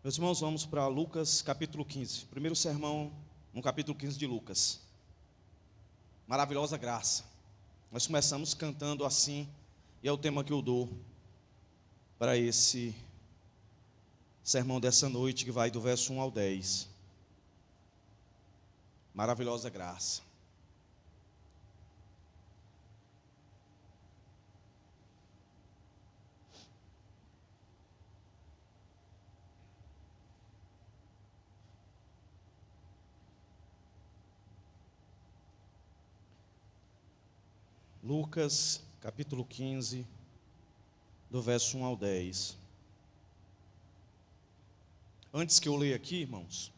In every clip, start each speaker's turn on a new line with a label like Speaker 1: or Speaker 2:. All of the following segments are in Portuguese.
Speaker 1: Meus irmãos, vamos para Lucas capítulo 15. Primeiro sermão no capítulo 15 de Lucas. Maravilhosa graça. Nós começamos cantando assim, e é o tema que eu dou para esse sermão dessa noite, que vai do verso 1 ao 10. Maravilhosa graça. Lucas, capítulo 15, do verso 1 ao 10. Antes que eu leia aqui, irmãos,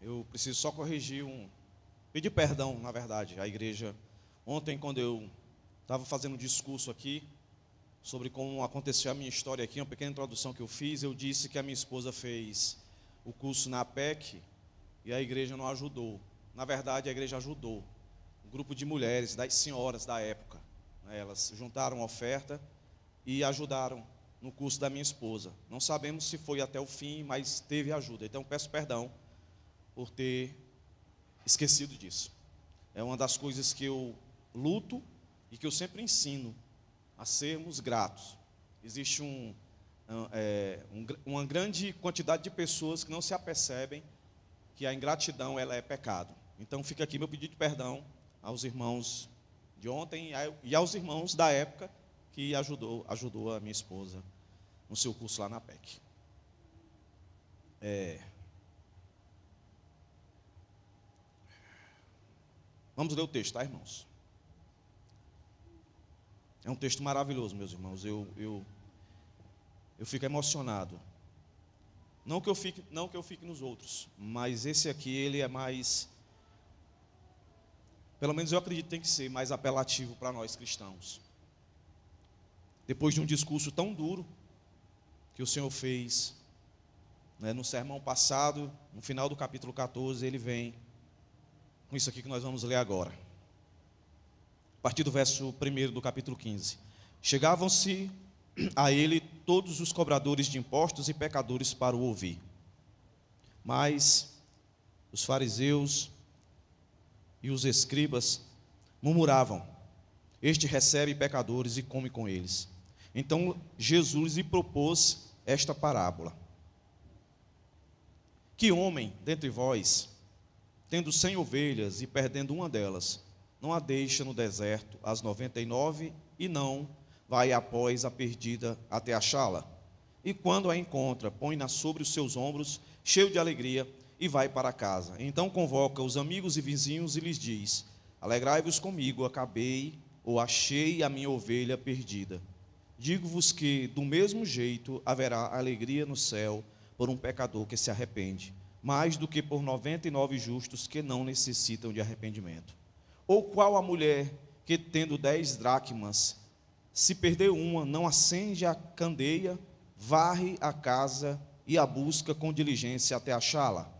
Speaker 1: eu preciso só corrigir pedir perdão, na verdade, à igreja. Ontem, quando eu estava fazendo um discurso aqui, sobre como aconteceu a minha história aqui, uma pequena introdução que eu fiz, eu disse que a minha esposa fez o curso na APEC e a igreja não ajudou. Na verdade, a igreja ajudou. Um grupo de mulheres, das senhoras da época, né, elas juntaram a oferta e ajudaram no curso da minha esposa. Não sabemos se foi até o fim, mas teve ajuda. Então peço perdão por ter esquecido disso. É uma das coisas que eu luto e que eu sempre ensino a sermos gratos. Existe uma grande quantidade de pessoas que não se apercebem que a ingratidão ela é pecado. Então fica aqui meu pedido de perdão aos irmãos de ontem e aos irmãos da época que ajudou a minha esposa no seu curso lá na PEC. Vamos ler o texto, tá, irmãos? É um texto maravilhoso, meus irmãos. Eu fico emocionado. Não que eu fique nos outros, mas esse aqui ele é mais, pelo menos eu acredito que tem que ser mais apelativo para nós cristãos. Depois de um discurso tão duro que o Senhor fez, né, no sermão passado, no final do capítulo 14, ele vem com isso aqui que nós vamos ler agora. A partir do verso 1 do capítulo 15. Chegavam-se a ele todos os cobradores de impostos e pecadores para o ouvir. Mas os fariseus e os escribas murmuravam: este recebe pecadores e come com eles. Então Jesus lhe propôs esta parábola: que homem dentre vós, tendo 100 ovelhas e perdendo uma delas, não a deixa no deserto as 99 e não vai após a perdida até achá-la? E quando a encontra, põe-na sobre os seus ombros, cheio de alegria, e vai para casa. Então convoca os amigos e vizinhos e lhes diz: alegrai-vos comigo, achei a minha ovelha perdida. Digo-vos que do mesmo jeito haverá alegria no céu por um pecador que se arrepende, mais do que por 99 justos que não necessitam de arrependimento. Ou qual a mulher que, tendo 10 dracmas, se perder uma, não acende a candeia, varre a casa e a busca com diligência até achá-la?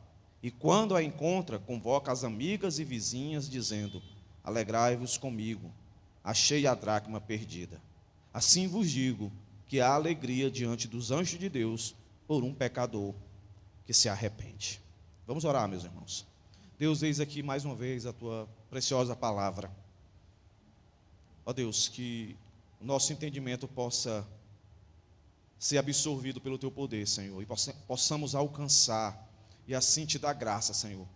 Speaker 1: E quando a encontra, convoca as amigas e vizinhas, dizendo: alegrai-vos comigo, achei a dracma perdida. Assim vos digo que há alegria diante dos anjos de Deus por um pecador que se arrepende. Vamos orar, meus irmãos. Deus, eis aqui mais uma vez a tua preciosa palavra. Ó Deus, que o nosso entendimento possa ser absorvido pelo teu poder, Senhor, e possamos alcançar e assim te dar graça, Senhor,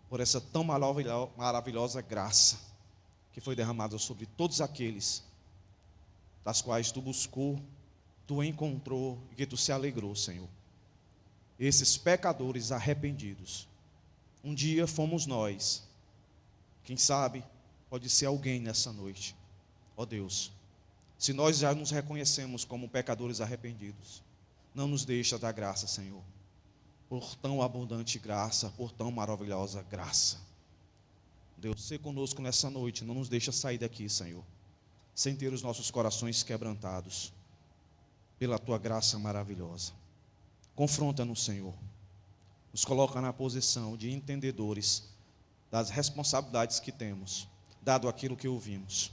Speaker 1: por essa tão maravilhosa graça que foi derramada sobre todos aqueles das quais tu buscou, tu encontrou e que tu se alegrou, Senhor. Esses pecadores arrependidos, um dia fomos nós. Quem sabe pode ser alguém nessa noite. Ó Deus, se nós já nos reconhecemos como pecadores arrependidos, não nos deixa dar graça, Senhor, por tão abundante graça, por tão maravilhosa graça. Deus, seja conosco nessa noite, não nos deixa sair daqui, Senhor, sem ter os nossos corações quebrantados pela tua graça maravilhosa. Confronta-nos, Senhor, nos coloca na posição de entendedores das responsabilidades que temos, dado aquilo que ouvimos.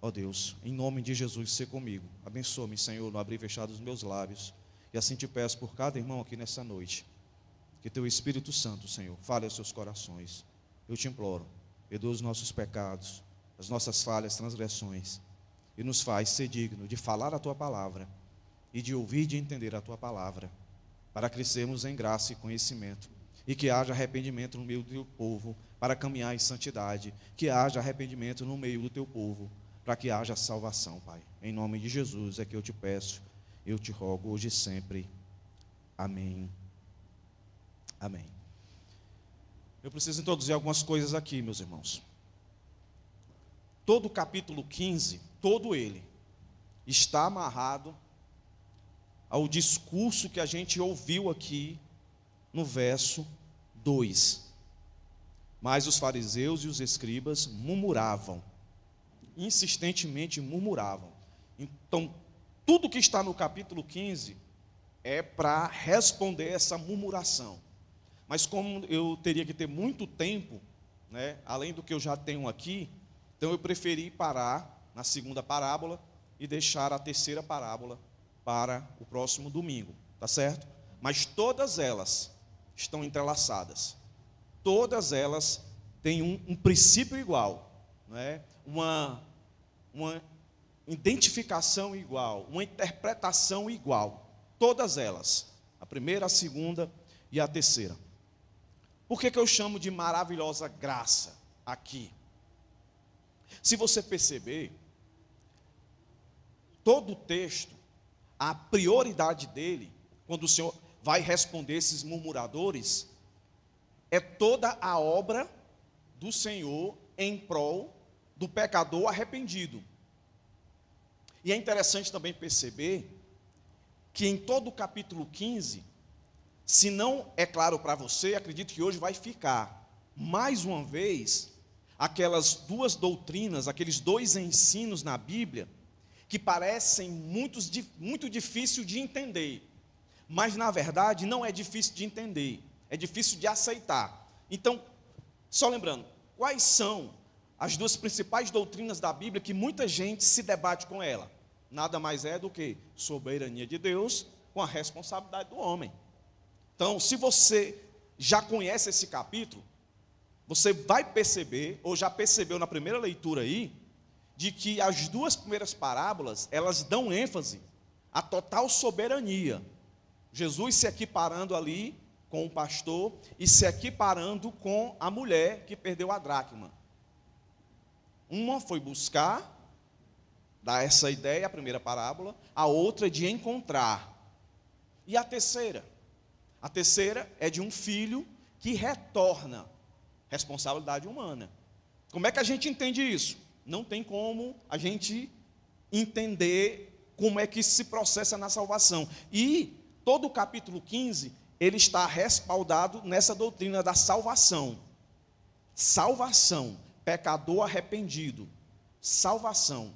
Speaker 1: Ó Deus, em nome de Jesus, seja comigo. Abençoa-me, Senhor, no abrir e fechar dos meus lábios, E assim te peço por cada irmão aqui nessa noite, que teu Espírito Santo, Senhor, fale aos seus corações. Eu te imploro, perdoa os nossos pecados, as nossas falhas, transgressões, e nos faz ser digno de falar a tua palavra e de ouvir e de entender a tua palavra, para crescermos em graça e conhecimento, e que haja arrependimento no meio do teu povo, para caminhar em santidade, que haja arrependimento no meio do teu povo, para que haja salvação, Pai. Em nome de Jesus é que eu te peço, eu te rogo hoje e sempre. Amém. Amém. Eu preciso introduzir algumas coisas aqui, meus irmãos. Todo o capítulo 15, todo ele, está amarrado ao discurso que a gente ouviu aqui no verso 2. Mas os fariseus e os escribas murmuravam, insistentemente murmuravam. Então, tudo que está no capítulo 15 é para responder essa murmuração. Mas como eu teria que ter muito tempo, né, além do que eu já tenho aqui, então eu preferi parar na segunda parábola e deixar a terceira parábola para o próximo domingo, tá certo? Mas todas elas estão entrelaçadas. Todas elas têm um princípio igual, né? Uma identificação igual, uma interpretação igual. Todas elas, a primeira, a segunda e a terceira. Por que eu chamo de maravilhosa graça aqui? Se você perceber, todo o texto, a prioridade dele, quando o Senhor vai responder esses murmuradores, é toda a obra do Senhor em prol do pecador arrependido. E é interessante também perceber que em todo o capítulo 15, se não é claro para você, acredito que hoje vai ficar, mais uma vez, aquelas duas doutrinas, aqueles dois ensinos na Bíblia, que parecem muito difícil de entender, mas na verdade não é difícil de entender, é difícil de aceitar. Então, só lembrando, quais são as duas principais doutrinas da Bíblia que muita gente se debate com ela? Nada mais é do que soberania de Deus com a responsabilidade do homem. Então, se você já conhece esse capítulo, você vai perceber, ou já percebeu na primeira leitura aí, de que as duas primeiras parábolas, elas dão ênfase à total soberania. Jesus se equiparando ali com o pastor e se equiparando com a mulher que perdeu a dracma. Uma foi buscar, dar essa ideia, a primeira parábola, a outra é de encontrar. E a terceira? A terceira é de um filho que retorna, responsabilidade humana. Como é que a gente entende isso? Não tem como a gente entender como é que se processa na salvação. E todo o capítulo 15, ele está respaldado nessa doutrina da salvação. Salvação, pecador arrependido, salvação.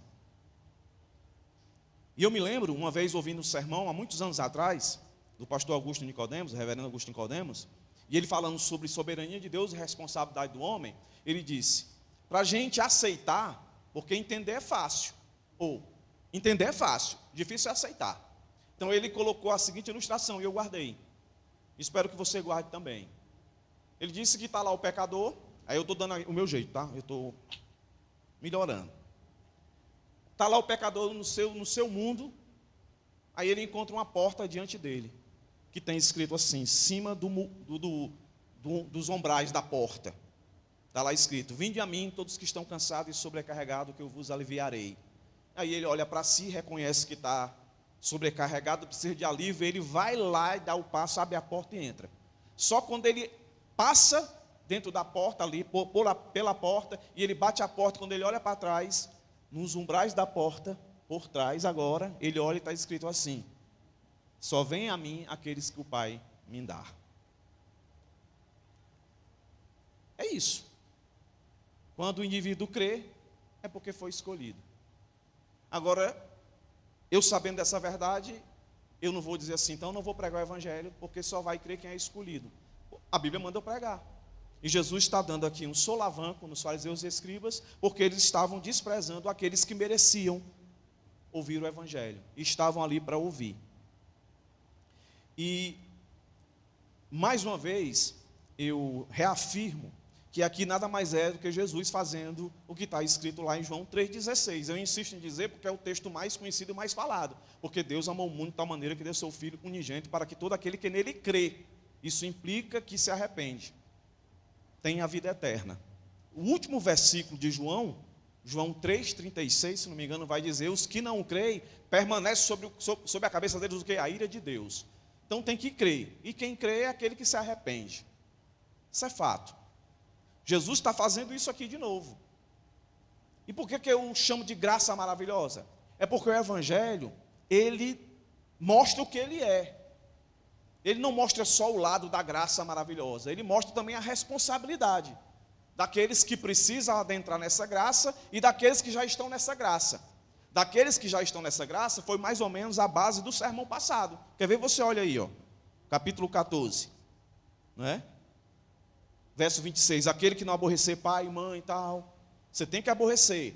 Speaker 1: E eu me lembro, uma vez ouvindo um sermão, há muitos anos atrás, do pastor Augusto Nicodemos, o reverendo Augusto Nicodemos, e ele falando sobre soberania de Deus e responsabilidade do homem, ele disse, para a gente aceitar, porque entender é fácil, ou entender é fácil, difícil é aceitar. Então ele colocou a seguinte ilustração, e eu guardei, espero que você guarde também. Ele disse que está lá o pecador, aí eu estou dando o meu jeito, tá? Eu estou melhorando. Está lá o pecador no seu mundo, aí ele encontra uma porta diante dele, que tem escrito assim, em cima dos ombrais da porta. Está lá escrito, vinde a mim todos que estão cansados e sobrecarregados, que eu vos aliviarei. Aí ele olha para si, reconhece que está sobrecarregado, precisa de alívio, ele vai lá e dá o passo, abre a porta e entra. Só quando ele passa dentro da porta ali, pela porta, e ele bate a porta, quando ele olha para trás, nos umbrais da porta, por trás agora, ele olha e está escrito assim, só vem a mim aqueles que o Pai me dá. É isso. Quando o indivíduo crê, é porque foi escolhido. Agora, eu sabendo dessa verdade, eu não vou dizer assim, então não vou pregar o evangelho, porque só vai crer quem é escolhido. A Bíblia manda eu pregar. E Jesus está dando aqui um solavanco nos fariseus e escribas, porque eles estavam desprezando aqueles que mereciam ouvir o evangelho, e estavam ali para ouvir. E, mais uma vez, eu reafirmo que aqui nada mais é do que Jesus fazendo o que está escrito lá em João 3,16. Eu insisto em dizer porque é o texto mais conhecido e mais falado. Porque Deus amou o mundo de tal maneira que deu seu Filho unigênito para que todo aquele que nele crê, isso implica que se arrepende, tem a vida eterna. O último versículo de João 3,36, se não me engano, vai dizer: os que não creem, permanecem sobre a cabeça deles o que? A ira de Deus. Então tem que crer. E quem crê é aquele que se arrepende. Isso é fato. Jesus está fazendo isso aqui de novo. E por que eu chamo de graça maravilhosa? É porque o Evangelho, ele mostra o que ele é. Ele não mostra só o lado da graça maravilhosa, ele mostra também a responsabilidade daqueles que precisam adentrar nessa graça e daqueles que já estão nessa graça. Daqueles que já estão nessa graça foi mais ou menos a base do sermão passado. Quer ver? Você olha aí, ó, capítulo 14, não é? Verso 26, aquele que não aborrecer pai, mãe e tal, você tem que aborrecer.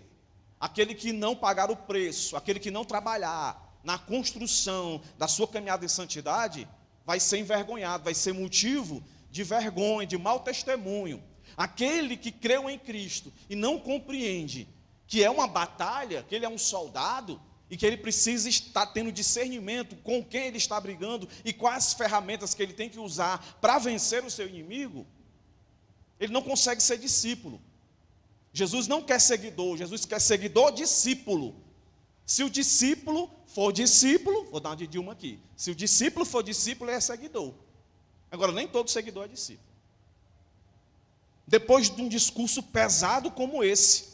Speaker 1: Aquele que não pagar o preço, aquele que não trabalhar na construção da sua caminhada em santidade, vai ser envergonhado, vai ser motivo de vergonha, de mau testemunho. Aquele que creu em Cristo e não compreende que é uma batalha, que ele é um soldado, e que ele precisa estar tendo discernimento com quem ele está brigando e quais ferramentas que ele tem que usar para vencer o seu inimigo, ele não consegue ser discípulo. Jesus não quer seguidor, Jesus quer seguidor discípulo. Se o discípulo for discípulo, vou dar uma de Dilma aqui, se o discípulo for discípulo, ele é seguidor. Agora, nem todo seguidor é discípulo. Depois de um discurso pesado como esse,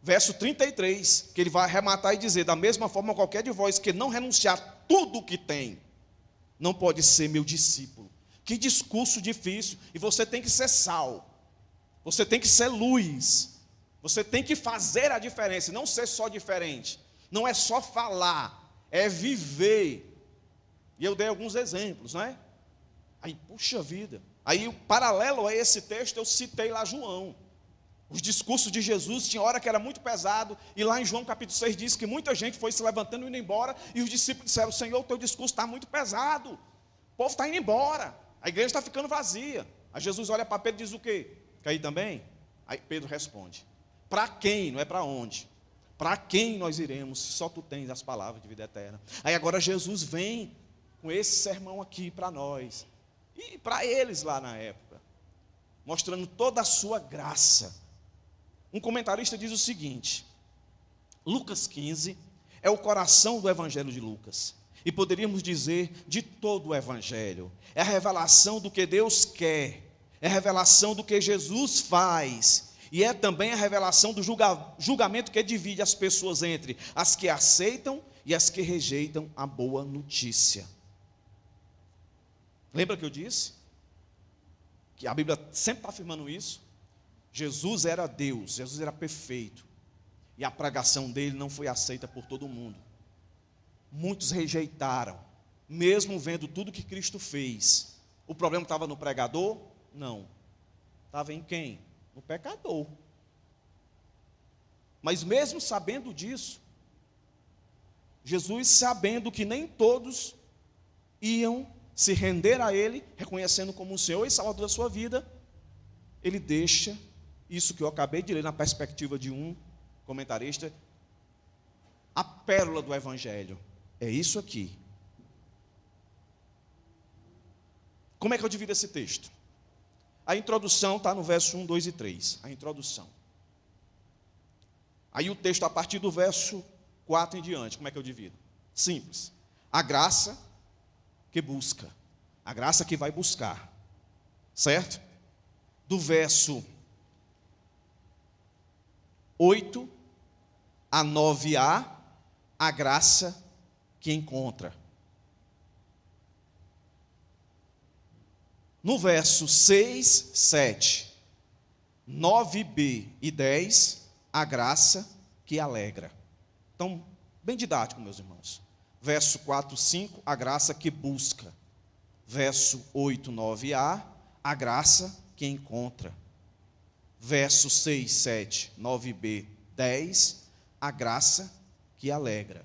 Speaker 1: verso 33, que ele vai arrematar e dizer: da mesma forma, qualquer de vós que não renunciar tudo o que tem, não pode ser meu discípulo. Que discurso difícil. E você tem que ser sal, você tem que ser luz, você tem que fazer a diferença, não ser só diferente. Não é só falar, é viver. E eu dei alguns exemplos, não é? Aí, puxa vida. Aí, o paralelo a esse texto, eu citei lá João. Os discursos de Jesus, tinha hora que era muito pesado, e lá em João capítulo 6 diz que muita gente foi se levantando e indo embora, e os discípulos disseram: Senhor, o teu discurso está muito pesado, o povo está indo embora, a igreja está ficando vazia. Aí Jesus olha para Pedro e diz o quê? Quer ir também? Aí Pedro responde: para quem, não é para onde? Para quem nós iremos, se só tu tens as palavras de vida eterna? Aí agora Jesus vem com esse sermão aqui para nós, e para eles lá na época, mostrando toda a sua graça. Um comentarista diz o seguinte: Lucas 15 é o coração do Evangelho de Lucas, e poderíamos dizer de todo o Evangelho. É a revelação do que Deus quer, é a revelação do que Jesus faz, e é também a revelação do julgamento que divide as pessoas entre as que aceitam e as que rejeitam a boa notícia. Lembra que eu disse? Que a Bíblia sempre está afirmando isso. Jesus era Deus, Jesus era perfeito, e a pregação dele não foi aceita por todo mundo. Muitos rejeitaram, mesmo vendo tudo que Cristo fez. O problema estava no pregador? Não. Estava em quem? No pecador. Mas mesmo sabendo disso, Jesus, sabendo que nem todos iam se render a Ele, reconhecendo como o Senhor e Salvador da sua vida, Ele deixa isso que eu acabei de ler na perspectiva de um comentarista, a pérola do Evangelho. É isso aqui. Como é que eu divido esse texto? A introdução está no verso 1, 2 e 3. A introdução. Aí o texto a partir do verso 4 em diante. Como é que eu divido? Simples. A graça que busca. A graça que vai buscar. Certo? Do verso 8 a 9a, a graça que encontra. No verso 6, 7, 9b e 10, a graça que alegra. Então, bem didático, meus irmãos. Verso 4, 5, a graça que busca. Verso 8, 9a, a graça que encontra. Verso 6, 7, 9b, 10, a graça que alegra.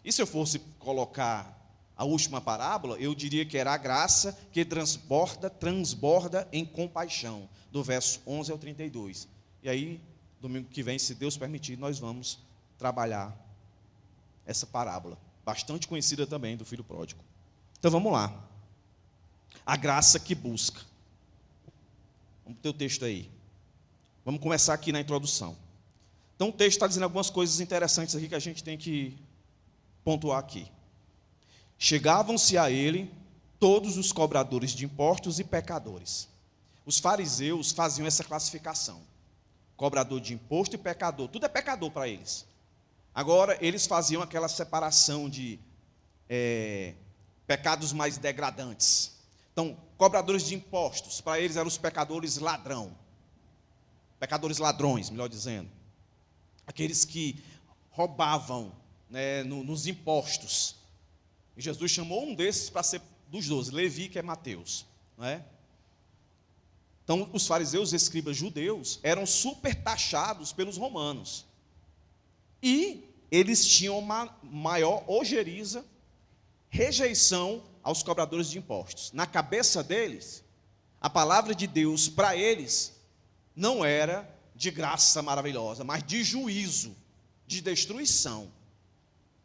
Speaker 1: E se eu fosse colocar a última parábola, eu diria que era a graça que transborda em compaixão, do verso 11 ao 32. E aí, domingo que vem, se Deus permitir, nós vamos trabalhar essa parábola, bastante conhecida também, do filho pródigo. Então vamos lá. A graça que busca. Vamos ter o texto aí. Vamos começar aqui na introdução. Então o texto está dizendo algumas coisas interessantes aqui que a gente tem que pontuar aqui. Chegavam-se a ele todos os cobradores de impostos e pecadores. Os fariseus faziam essa classificação. Cobrador de imposto e pecador. Tudo é pecador para eles. Agora, eles faziam aquela separação de pecados mais degradantes. Então, cobradores de impostos, para eles eram os pecadores ladrões, melhor dizendo. Aqueles que roubavam, né, nos impostos. E Jesus chamou um desses para ser dos 12, Levi, que é Mateus. Não é? Então, os fariseus, os escribas judeus, eram super taxados pelos romanos. E eles tinham uma maior ojeriza, rejeição aos cobradores de impostos. Na cabeça deles, a palavra de Deus para eles não era de graça maravilhosa, mas de juízo, de destruição.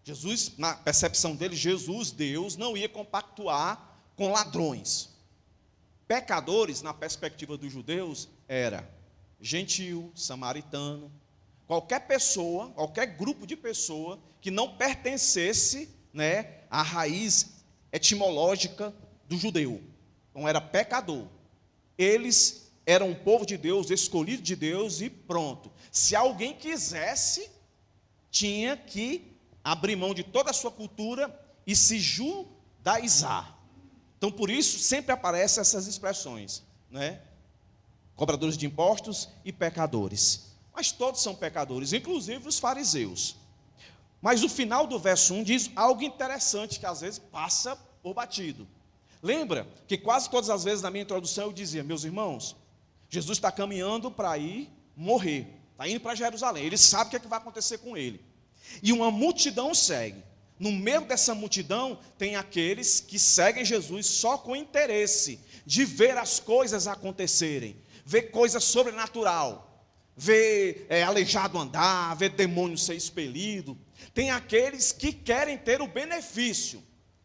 Speaker 1: Jesus, na percepção deles, Jesus, Deus, não ia compactuar com ladrões. Pecadores, na perspectiva dos judeus, era gentil, samaritano, qualquer pessoa, qualquer grupo de pessoa que não pertencesse, né, à raiz etimológica do judeu. Então era pecador. Eles eram um povo de Deus, escolhido de Deus e pronto. Se alguém quisesse, tinha que abrir mão de toda a sua cultura e se judaizar. Então, por isso, sempre aparecem essas expressões, né? Cobradores de impostos e pecadores. Mas todos são pecadores, inclusive os fariseus. Mas o final do verso 1 diz algo interessante que às vezes passa por batido. Lembra que quase todas as vezes na minha introdução eu dizia, meus irmãos, Jesus está caminhando para ir morrer, está indo para Jerusalém, ele sabe o que vai acontecer com ele. E uma multidão segue. No meio dessa multidão tem aqueles que seguem Jesus só com interesse de ver as coisas acontecerem, ver coisa sobrenatural, ver aleijado andar, ver demônio ser expelido. Tem aqueles que querem ter o benefício,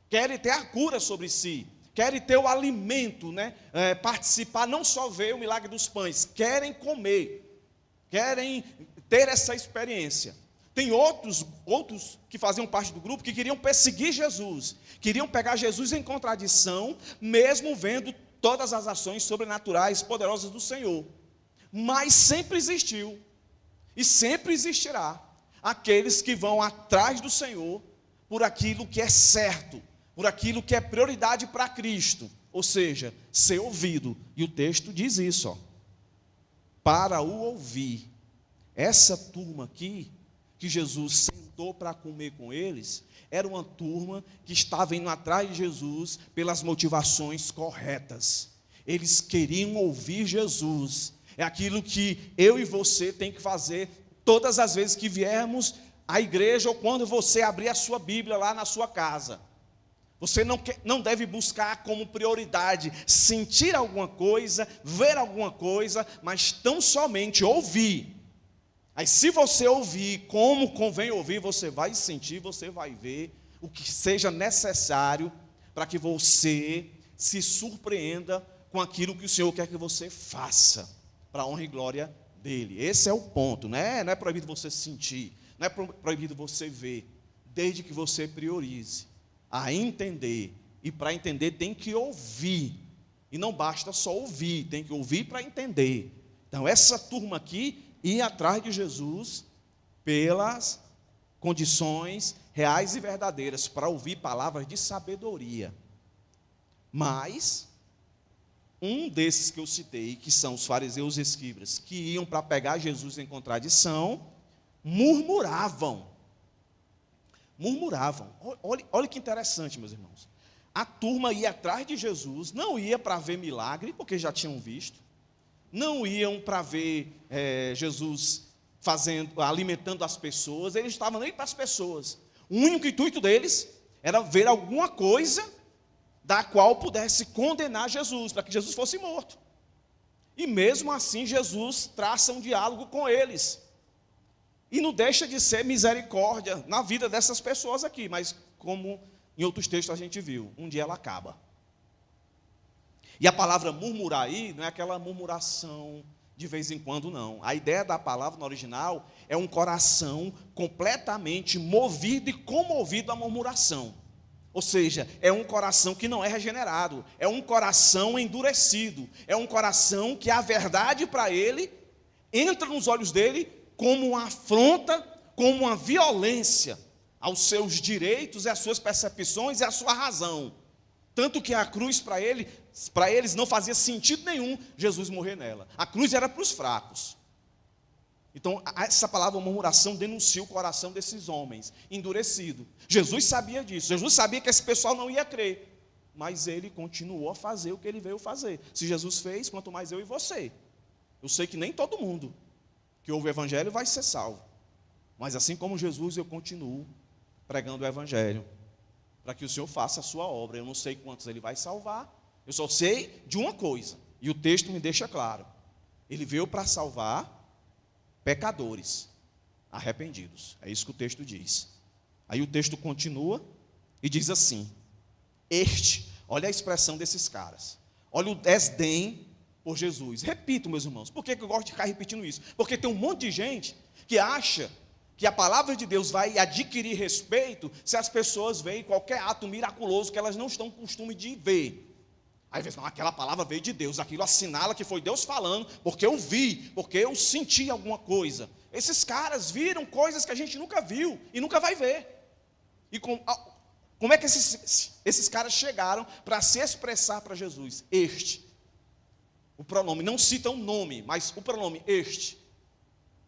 Speaker 1: querem ter a cura sobre si, querem ter o alimento, né? Participar, não só ver o milagre dos pães, querem comer, querem ter essa experiência. Tem outros que faziam parte do grupo que queriam perseguir Jesus, queriam pegar Jesus em contradição, mesmo vendo todas as ações sobrenaturais poderosas do Senhor. Mas sempre existiu, e sempre existirá, aqueles que vão atrás do Senhor por aquilo que é certo, por aquilo que é prioridade para Cristo, ou seja, ser ouvido. E o texto diz isso, ó, para o ouvir. Essa turma aqui, que Jesus sentou para comer com eles, era uma turma que estava indo atrás de Jesus pelas motivações corretas. Eles queriam ouvir Jesus. É aquilo que eu e você tem que fazer todas as vezes que viermos à igreja ou quando você abrir a sua Bíblia lá na sua casa. Você não deve buscar como prioridade sentir alguma coisa, ver alguma coisa, mas tão somente ouvir. Aí se você ouvir como convém ouvir, você vai sentir, você vai ver o que seja necessário para que você se surpreenda com aquilo que o Senhor quer que você faça, para a honra e glória dEle. Esse é o ponto, né? Não é proibido você sentir, não é proibido você ver, desde que você priorize a entender. E para entender tem que ouvir, e não basta só ouvir, tem que ouvir para entender. Então essa turma aqui ia atrás de Jesus pelas condições reais e verdadeiras, para ouvir palavras de sabedoria. Mas um desses que eu citei, que são os fariseus e escribas, que iam para pegar Jesus em contradição, murmuravam. Olha que interessante, meus irmãos. A turma ia atrás de Jesus, não ia para ver milagre, porque já tinham visto. Não iam para ver Jesus alimentando as pessoas, eles estavam nem para as pessoas. O único intuito deles era ver alguma coisa da qual pudesse condenar Jesus, para que Jesus fosse morto. E mesmo assim Jesus traça um diálogo com eles. E não deixa de ser misericórdia na vida dessas pessoas aqui, mas como em outros textos a gente viu, um dia ela acaba. E a palavra murmurar aí não é aquela murmuração de vez em quando, não. A ideia da palavra no original é um coração completamente movido e comovido à murmuração. Ou seja, é um coração que não é regenerado, é um coração endurecido, é um coração que a verdade para ele entra nos olhos dele como uma afronta, como uma violência aos seus direitos e às suas percepções e à sua razão. Tanto que a cruz para eles não fazia sentido nenhum Jesus morrer nela. A cruz era para os fracos. Então, essa palavra murmuração denuncia o coração desses homens, endurecido. Jesus sabia disso, Jesus sabia que esse pessoal não ia crer, mas ele continuou a fazer o que ele veio fazer. Se Jesus fez, quanto mais eu e você. Eu sei que nem todo mundo que ouve o evangelho vai ser salvo, mas assim como Jesus, eu continuo pregando o evangelho, para que o Senhor faça a sua obra. Eu não sei quantos ele vai salvar, eu só sei de uma coisa, e o texto me deixa claro: ele veio para salvar pecadores arrependidos. É isso que o texto diz. Aí o texto continua e diz assim: olha a expressão desses caras, olha o desdém por Jesus. Repito, meus irmãos, por que eu gosto de ficar repetindo isso? Porque tem um monte de gente que acha que a palavra de Deus vai adquirir respeito se as pessoas veem qualquer ato miraculoso que elas não estão com costume de ver. Aí vê, não, aquela palavra veio de Deus, aquilo assinala que foi Deus falando, porque eu vi, porque eu senti alguma coisa. Esses caras viram coisas que a gente nunca viu e nunca vai ver. E como é que esses caras chegaram para se expressar para Jesus? O pronome, não cita um nome, mas o pronome este,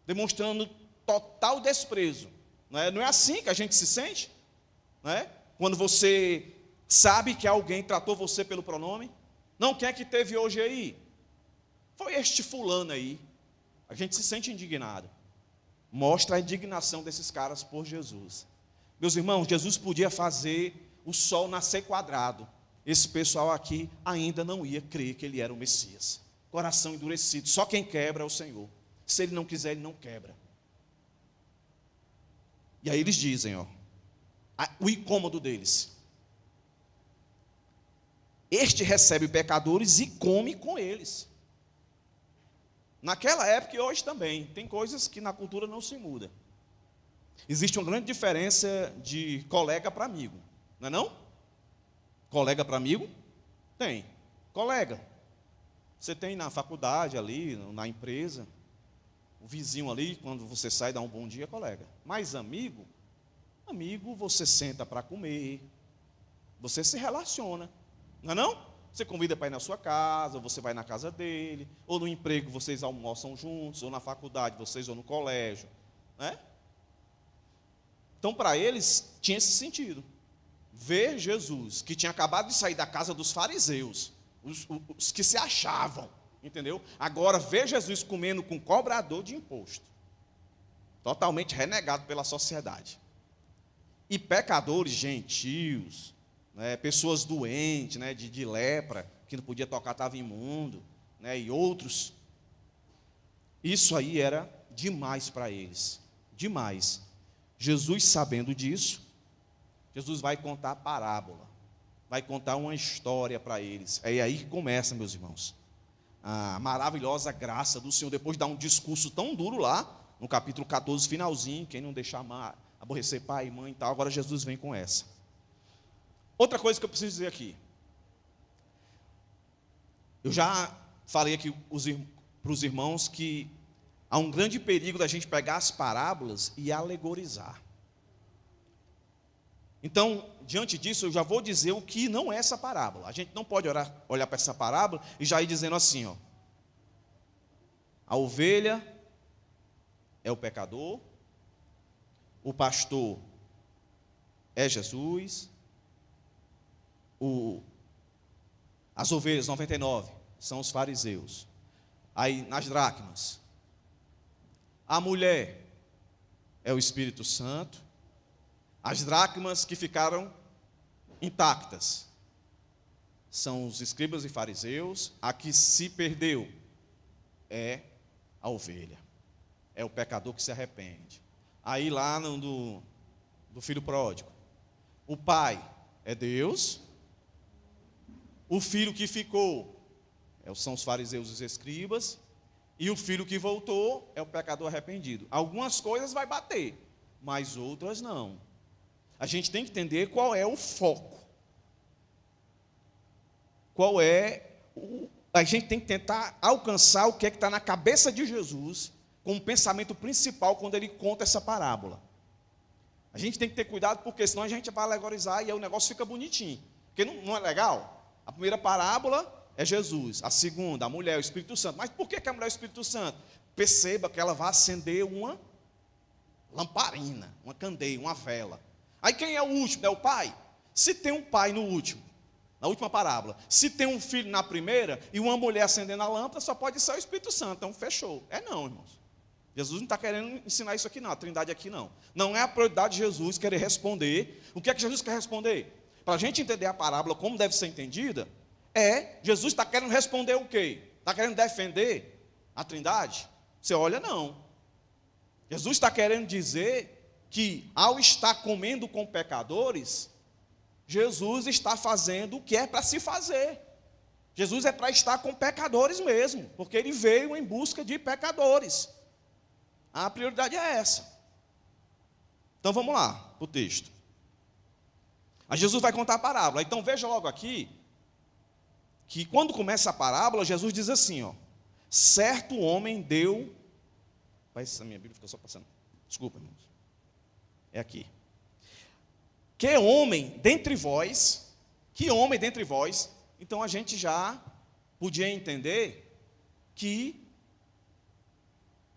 Speaker 1: demonstrando total desprezo. Não é assim que a gente se sente? Não é? Quando você sabe que alguém tratou você pelo pronome? Não, quem é que teve hoje aí? Foi este fulano aí. A gente se sente indignado. Mostra a indignação desses caras por Jesus. Meus irmãos, Jesus podia fazer o sol nascer quadrado. Esse pessoal aqui ainda não ia crer que ele era o Messias. Coração endurecido. Só quem quebra é o Senhor. Se ele não quiser, ele não quebra. E aí eles dizem, o incômodo deles: este recebe pecadores e come com eles. Naquela época e hoje também, tem coisas que na cultura não se muda. Existe uma grande diferença de colega para amigo, não é não? Colega para amigo? Tem. Colega. Você tem na faculdade ali, na empresa, o vizinho ali, quando você sai, dá um bom dia, colega. Mas amigo você senta para comer, você se relaciona. Não é não? Você convida para ir na sua casa, ou você vai na casa dele, ou no emprego vocês almoçam juntos, ou na faculdade vocês, ou no colégio, né? Então para eles tinha esse sentido. Ver Jesus, que tinha acabado de sair da casa dos fariseus, os que se achavam, entendeu? Agora ver Jesus comendo com cobrador de imposto, totalmente renegado pela sociedade. E pecadores, gentios, né, pessoas doentes, né, de lepra, que não podia tocar, estava imundo, né, e outros. Isso aí era demais para eles, demais. Jesus, sabendo disso, Jesus vai contar a parábola, vai contar uma história para eles. É aí que começa, meus irmãos, a maravilhosa graça do Senhor. Depois de dar um discurso tão duro lá, no capítulo 14, finalzinho, quem não deixar aborrecer pai e mãe e tal, agora Jesus vem com essa. Outra coisa que eu preciso dizer aqui. Eu já falei aqui para os irmãos que há um grande perigo da gente pegar as parábolas e alegorizar. Então, diante disso, eu já vou dizer o que não é essa parábola. A gente não pode olhar para essa parábola e já ir dizendo assim, a ovelha é o pecador, o pastor é Jesus, as ovelhas, 99, são os fariseus. Aí, nas dracmas, a mulher é o Espírito Santo. As dracmas que ficaram intactas são os escribas e fariseus, a que se perdeu é a ovelha, é o pecador que se arrepende. Aí lá do filho pródigo, o pai é Deus, o filho que ficou são os fariseus e os escribas, e o filho que voltou é o pecador arrependido. Algumas coisas vai bater, mas outras não. A gente tem que entender qual é o foco. A gente tem que tentar alcançar o que é que está na cabeça de Jesus, como pensamento principal quando ele conta essa parábola. A gente tem que ter cuidado, porque senão a gente vai alegorizar e aí o negócio fica bonitinho. Porque não é legal? A primeira parábola é Jesus, a segunda, a mulher, o Espírito Santo. Mas por que a mulher é o Espírito Santo? Perceba que ela vai acender uma lamparina, uma candeia, uma vela. Aí quem é o último? É o pai? Se tem um pai no último, na última parábola, se tem um filho na primeira e uma mulher acendendo a lâmpada, só pode ser o Espírito Santo. Então fechou. Não, irmãos. Jesus não está querendo ensinar isso aqui não, a trindade aqui não. Não é a prioridade de Jesus querer responder. O que é que Jesus quer responder? Para a gente entender a parábola como deve ser entendida, Jesus está querendo responder o quê? Está querendo defender a trindade? Você olha, não. Jesus está querendo dizer que ao estar comendo com pecadores, Jesus está fazendo o que é para se fazer. Jesus é para estar com pecadores mesmo, porque ele veio em busca de pecadores. A prioridade é essa. Então vamos lá, para o texto. Aí Jesus vai contar a parábola. Então veja logo aqui, que quando começa a parábola, Jesus diz assim, certo homem deu... Essa minha Bíblia fica só passando. Desculpa, irmãos. É aqui. Que homem dentre vós, então a gente já podia entender que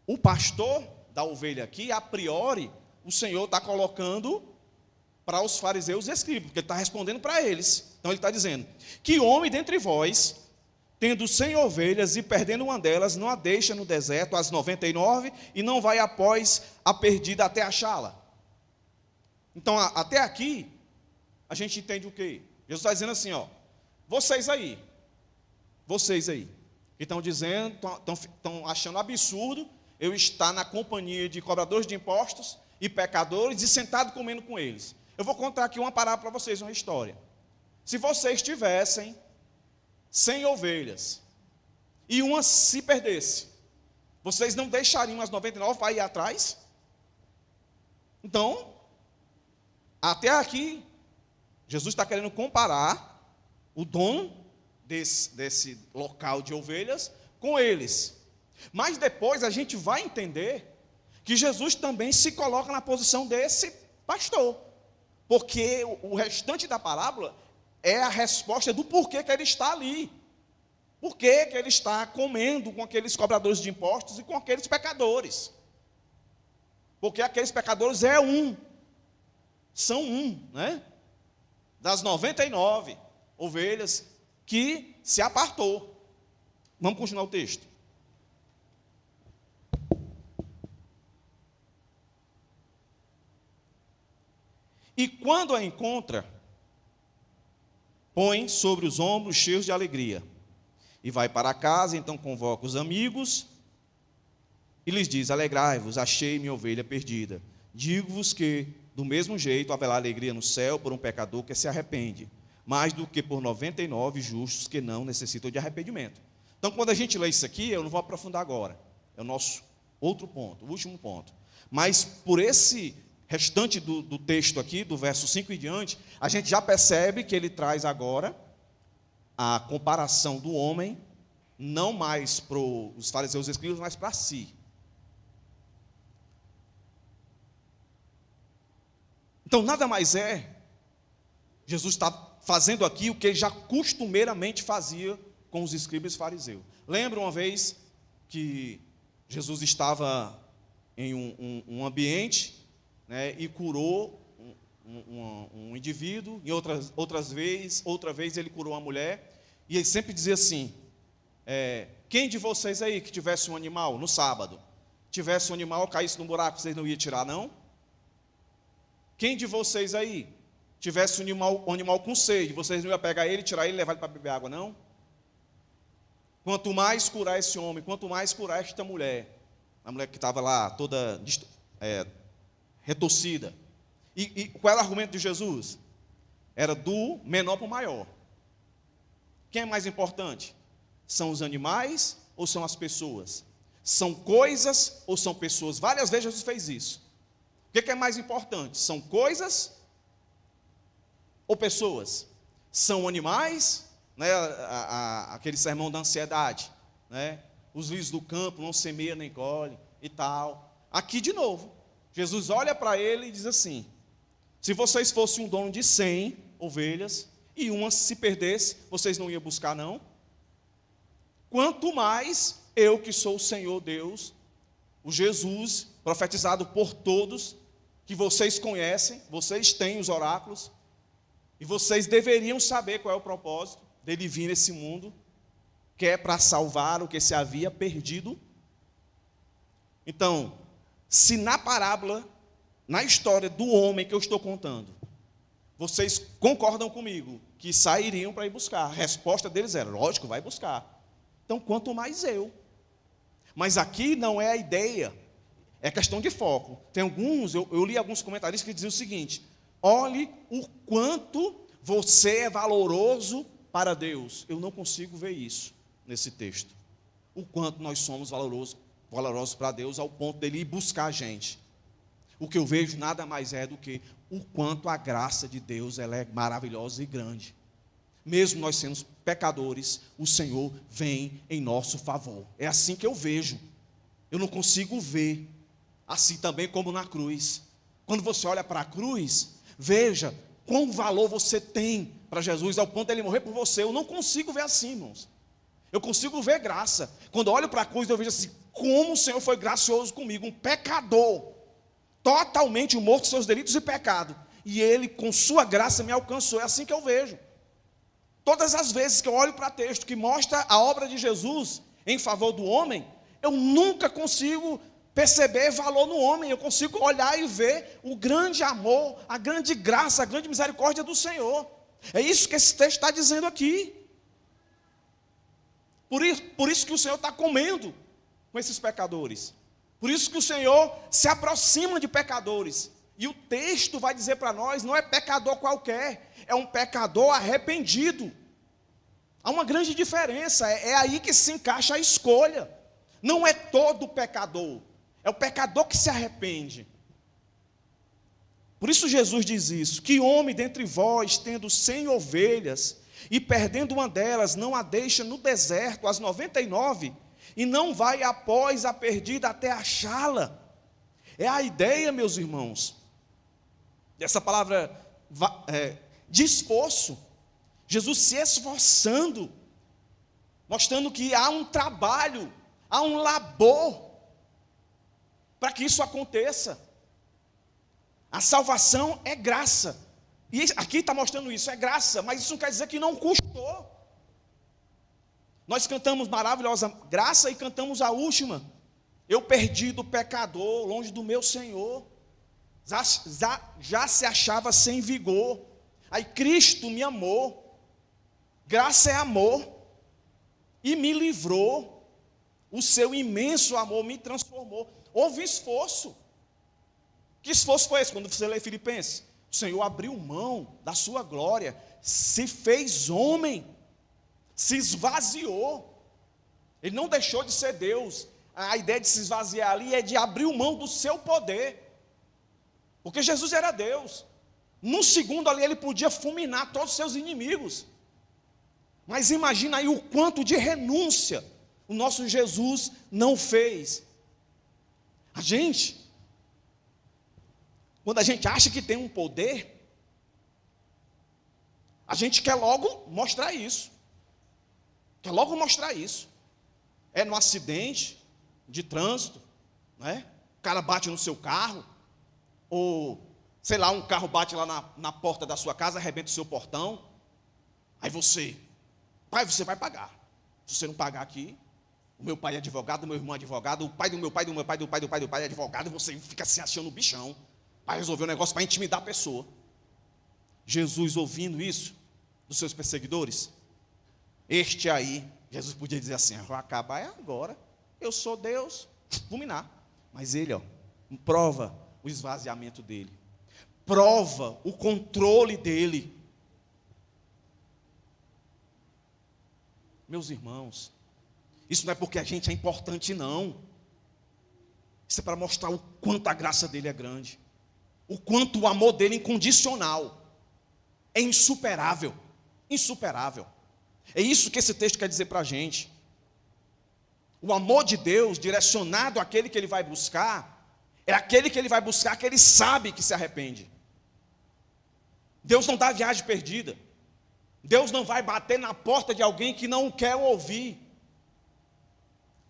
Speaker 1: o pastor da ovelha aqui, a priori, o Senhor está colocando para os fariseus e escribas, porque ele está respondendo para eles. Então ele está dizendo, que homem dentre vós, tendo 100 ovelhas e perdendo uma delas, não a deixa no deserto, as 99, e não vai após a perdida até achá-la. Então, até aqui, a gente entende o quê? Jesus está dizendo assim, vocês aí, que estão dizendo, estão achando absurdo eu estar na companhia de cobradores de impostos e pecadores e sentado comendo com eles. Eu vou contar aqui uma parábola para vocês, uma história. Se vocês tivessem 100 ovelhas e uma se perdesse, vocês não deixariam as 99 para ir atrás? Então, até aqui, Jesus está querendo comparar o dono desse local de ovelhas com eles. Mas depois a gente vai entender que Jesus também se coloca na posição desse pastor. Porque o restante da parábola é a resposta do porquê que ele está ali. Por que ele está comendo com aqueles cobradores de impostos e com aqueles pecadores? Porque aqueles pecadores são né? Das 99 ovelhas que se apartou. Vamos continuar o texto. E quando a encontra, põe sobre os ombros cheios de alegria. E vai para casa, então convoca os amigos e lhes diz, alegrai-vos, achei minha ovelha perdida. Digo-vos que, do mesmo jeito, haverá alegria no céu por um pecador que se arrepende, mais do que por 99 justos que não necessitam de arrependimento. Então, quando a gente lê isso aqui, eu não vou aprofundar agora. É o nosso outro ponto, o último ponto. Mas, por esse restante do texto aqui, do verso 5 e diante, a gente já percebe que ele traz agora a comparação do homem, não mais para os fariseus e escribas, mas para si. Então, nada mais Jesus está fazendo aqui o que ele já costumeiramente fazia com os escribas e fariseus. Lembra uma vez que Jesus estava em um ambiente, né, e curou um indivíduo, e outra vez ele curou uma mulher, e ele sempre dizia assim, quem de vocês aí que tivesse um animal no sábado, tivesse um animal, caísse num buraco, vocês não iam tirar, não? Quem de vocês aí tivesse um animal com sede, vocês não iam pegar ele, tirar ele e levar ele para beber água, não? Quanto mais curar esse homem, quanto mais curar esta mulher, a mulher que estava lá toda retorcida. E qual era o argumento de Jesus? Era do menor para o maior. Quem é mais importante? São os animais ou são as pessoas? São coisas ou são pessoas? Várias vezes Jesus fez isso. O que é mais importante? São coisas ou pessoas? São animais, né? Aquele sermão da ansiedade, né? Os lírios do campo não semeiam nem colhem e tal. Aqui de novo, Jesus olha para ele e diz assim: se vocês fossem um dono de 100 ovelhas e uma se perdesse, vocês não iam buscar, não? Quanto mais eu, que sou o Senhor Deus, o Jesus, profetizado por todos, que vocês conhecem, vocês têm os oráculos, e vocês deveriam saber qual é o propósito dele vir nesse mundo, que é para salvar o que se havia perdido. Então, se na parábola, na história do homem que eu estou contando, vocês concordam comigo que sairiam para ir buscar, a resposta deles era: lógico, vai buscar. Então, quanto mais eu. Mas aqui não é a ideia, é questão de foco. Tem alguns, eu li alguns comentários que diziam o seguinte: olhe o quanto você é valoroso para Deus. Eu não consigo ver isso nesse texto. O quanto nós somos valorosos para Deus, ao ponto dele ir buscar a gente. O que eu vejo nada mais é do que o quanto a graça de Deus ela é maravilhosa e grande. Mesmo nós sendo pecadores, o Senhor vem em nosso favor. É assim que eu vejo. Eu não consigo ver assim também como na cruz. Quando você olha para a cruz, veja quão valor você tem para Jesus, ao ponto de ele morrer por você. Eu não consigo ver assim, irmãos. Eu consigo ver graça. Quando eu olho para a cruz, eu vejo assim, como o Senhor foi gracioso comigo, um pecador, totalmente morto dos seus delitos e pecado. E ele, com sua graça, me alcançou. É assim que eu vejo. Todas as vezes que eu olho para texto que mostra a obra de Jesus em favor do homem, eu nunca consigo perceber valor no homem. Eu consigo olhar e ver o grande amor, a grande graça, a grande misericórdia do Senhor. É isso que esse texto está dizendo aqui. Por isso que o Senhor está comendo com esses pecadores. Por isso que o Senhor se aproxima de pecadores. E o texto vai dizer para nós, não é pecador qualquer, é um pecador arrependido. Há uma grande diferença, é aí que se encaixa a escolha. Não é todo pecador, é o pecador que se arrepende. Por isso Jesus diz isso: que homem dentre vós, tendo 100 ovelhas, e perdendo uma delas, não a deixa no deserto, as 99, e não vai após a perdida até achá-la. É a ideia, meus irmãos, dessa palavra de esforço. Jesus se esforçando, mostrando que há um trabalho, há um labor, para que isso aconteça. A salvação é graça. E aqui está mostrando isso, é graça, mas isso não quer dizer que não custou. Nós cantamos maravilhosa graça e cantamos a última: eu perdi do pecador, longe do meu Senhor, já se achava sem vigor, aí Cristo me amou, graça é amor, e me livrou, o seu imenso amor me transformou. Houve esforço. Que esforço foi esse? Quando você lê Filipenses, o Senhor abriu mão da sua glória, se fez homem, se esvaziou. Ele não deixou de ser Deus. A ideia de se esvaziar ali é de abrir mão do seu poder, porque Jesus era Deus. Num segundo ali ele podia fulminar todos os seus inimigos. Mas imagina aí o quanto de renúncia o nosso Jesus não fez. Quando a gente acha que tem um poder, a gente quer logo mostrar isso. Quer logo mostrar isso. É no acidente de trânsito, né? O cara bate no seu carro, ou, sei lá, um carro bate lá na porta da sua casa, arrebenta o seu portão. Aí você vai pagar. Se você não pagar aqui, o meu pai é advogado, o meu irmão é advogado, o pai do meu pai, do meu pai, do pai, do pai, do pai é advogado, e você fica se achando bichão para resolver o negócio, para intimidar a pessoa. Jesus ouvindo isso dos seus perseguidores? Este aí, Jesus podia dizer assim: vou acabar agora, eu sou Deus, fulminar. Mas ele, prova o esvaziamento dele, prova o controle dele. Meus irmãos, isso não é porque a gente é importante, não. Isso é para mostrar o quanto a graça dele é grande, o quanto o amor dele é incondicional, é insuperável, insuperável. É isso que esse texto quer dizer para a gente. O amor de Deus, direcionado àquele que ele vai buscar, é aquele que ele vai buscar que ele sabe que se arrepende. Deus não dá viagem perdida. Deus não vai bater na porta de alguém que não quer ouvir.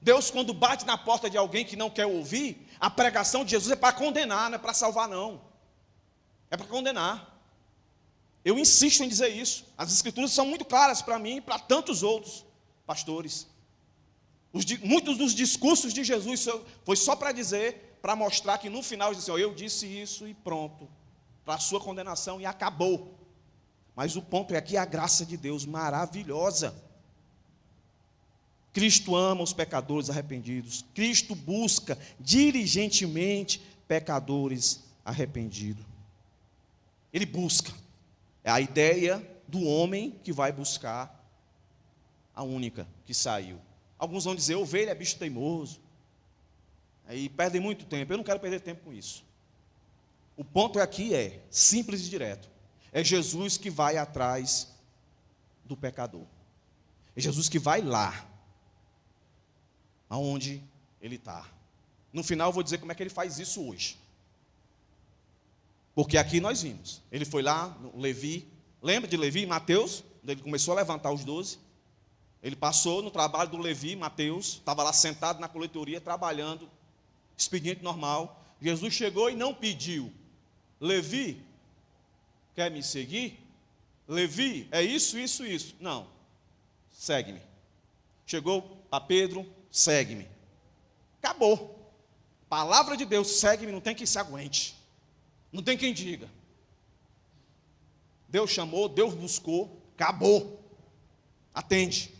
Speaker 1: Deus, quando bate na porta de alguém que não quer ouvir, a pregação de Jesus é para condenar, não é para salvar, não. É para condenar. Eu insisto em dizer isso. As escrituras são muito claras para mim e para tantos outros pastores. Muitos dos discursos de Jesus foi só para dizer, para mostrar que no final, ele disse assim: eu disse isso e pronto, para a sua condenação, e acabou. Mas o ponto é que a graça de Deus maravilhosa. Cristo ama os pecadores arrependidos. Cristo busca diligentemente pecadores arrependidos. Ele busca. É a ideia do homem que vai buscar a única que saiu. Alguns vão dizer: ovelha é bicho teimoso. Aí perdem muito tempo. Eu não quero perder tempo com isso. O ponto aqui é simples e direto. É Jesus que vai atrás do pecador. É Jesus que vai lá, aonde ele está. No final eu vou dizer como é que ele faz isso hoje. Porque aqui nós vimos. Ele foi lá, no Levi. Lembra de Levi, Mateus? Quando ele começou a levantar os 12. Ele passou no trabalho do Levi, Mateus. Estava lá sentado na coletoria, trabalhando. Expediente normal. Jesus chegou e não pediu: Levi, quer me seguir? Levi, é isso, isso, isso. Não. Segue-me. Chegou a Pedro: segue-me. Acabou. Palavra de Deus, segue-me, não tem quem se aguente. Não tem quem diga. Deus chamou, Deus buscou, acabou. Atende.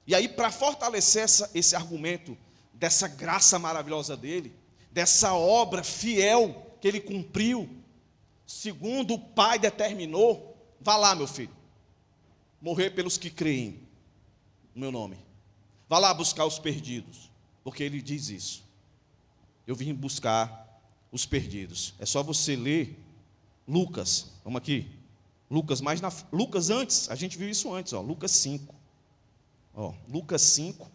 Speaker 1: E aí, para fortalecer esse argumento dessa graça maravilhosa dele, dessa obra fiel que ele cumpriu, segundo o Pai determinou: vá lá, meu filho, morrer pelos que creem no meu nome. Vá lá buscar os perdidos, porque ele diz isso. Eu vim buscar os perdidos. É só você ler Lucas, vamos aqui. Lucas antes, a gente viu isso antes, Lucas 5. Lucas 5.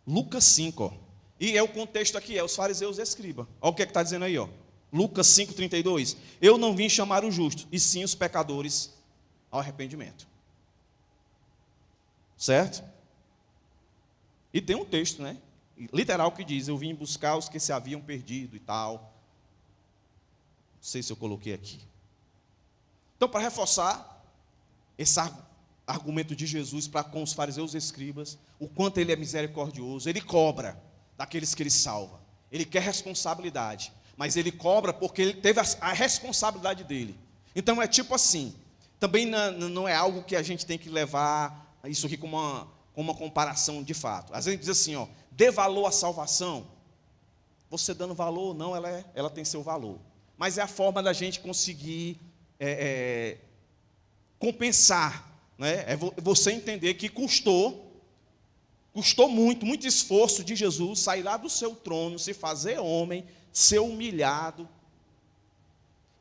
Speaker 1: Lucas 5, E é o contexto aqui, é os fariseus e escribas. Olha o que está dizendo aí, Lucas 5,32. Eu não vim chamar os justos, e sim os pecadores ao arrependimento. Certo? E tem um texto, literal, que diz: eu vim buscar os que se haviam perdido e tal. Não sei se eu coloquei aqui. Então, para reforçar esse argumento de Jesus para com os fariseus e escribas, o quanto ele é misericordioso, ele cobra daqueles que ele salva. Ele quer responsabilidade, mas ele cobra porque ele teve a responsabilidade dele. Então, é tipo assim, também não é algo que a gente tem que levar isso aqui como uma comparação de fato. Às vezes diz assim, dê valor à salvação. Você dando valor ou não, ela tem seu valor. Mas é a forma da gente conseguir compensar, é você entender que custou muito, muito esforço de Jesus sair lá do seu trono, se fazer homem, ser humilhado.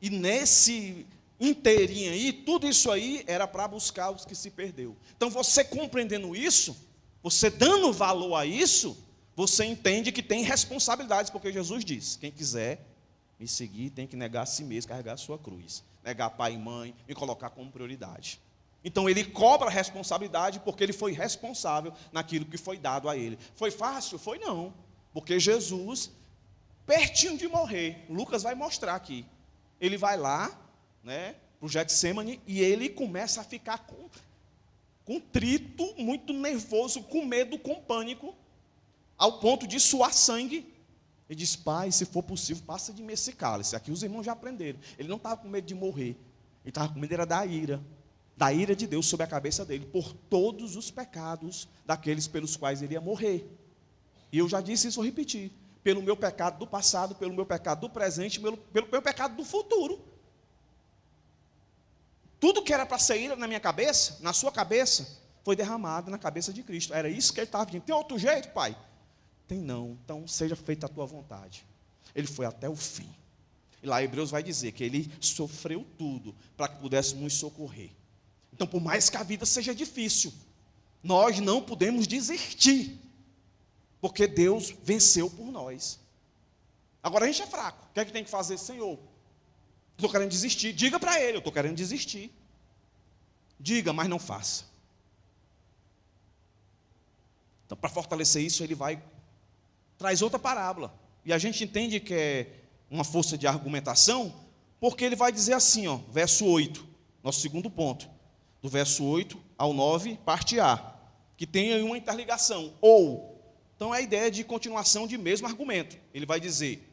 Speaker 1: E nesse inteirinho aí, tudo isso aí era para buscar os que se perdeu. Então, você compreendendo isso, você dando valor a isso, você entende que tem responsabilidades, porque Jesus diz: quem quiser me seguir tem que negar a si mesmo, carregar a sua cruz, negar pai e mãe, me colocar como prioridade. Então ele cobra a responsabilidade, porque ele foi responsável naquilo que foi dado a ele. Foi fácil? Foi não, porque Jesus, pertinho de morrer, Lucas vai mostrar aqui, ele vai lá, para o Getsêmani, e ele começa a ficar contrito, muito nervoso, com medo, com pânico, ao ponto de suar sangue. Ele disse: pai, se for possível, passa de mim esse cálice. Aqui os irmãos já aprenderam. Ele não estava com medo de morrer. Ele estava com medo da ira de Deus sobre a cabeça dele, por todos os pecados daqueles pelos quais ele ia morrer. E eu já disse isso, vou repetir: pelo meu pecado do passado, pelo meu pecado do presente, pelo meu pecado do futuro. Tudo que era para ser ira na minha cabeça, na sua cabeça, foi derramado na cabeça de Cristo. Era isso que ele estava dizendo. Tem outro jeito, pai? Tem não. Então seja feita a tua vontade. Ele foi até o fim. E lá Hebreus vai dizer que ele sofreu tudo para que pudéssemos nos socorrer. Então, por mais que a vida seja difícil, nós não podemos desistir, porque Deus venceu por nós. Agora a gente é fraco. O que é que tem que fazer? Senhor, estou querendo desistir. Diga para ele: eu estou querendo desistir. Diga, mas não faça. Então, para fortalecer isso, ele traz outra parábola. E a gente entende que é uma força de argumentação, porque ele vai dizer assim, verso 8, nosso segundo ponto, do verso 8 ao 9, parte A, que tem aí uma interligação, ou, então é a ideia de continuação de mesmo argumento. Ele vai dizer: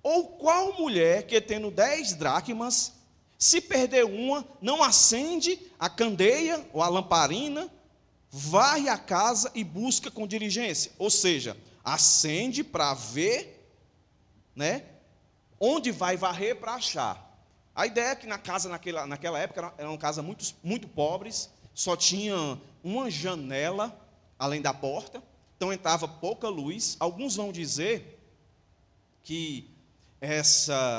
Speaker 1: ou qual mulher que tendo 10 dracmas, se perder uma, não acende a candeia ou a lamparina, varre a casa e busca com diligência? Ou seja, acende para ver, onde vai varrer para achar. A ideia é que na casa, naquela época, eram casas muito, muito pobres, só tinha uma janela além da porta, então entrava pouca luz. Alguns vão dizer que essas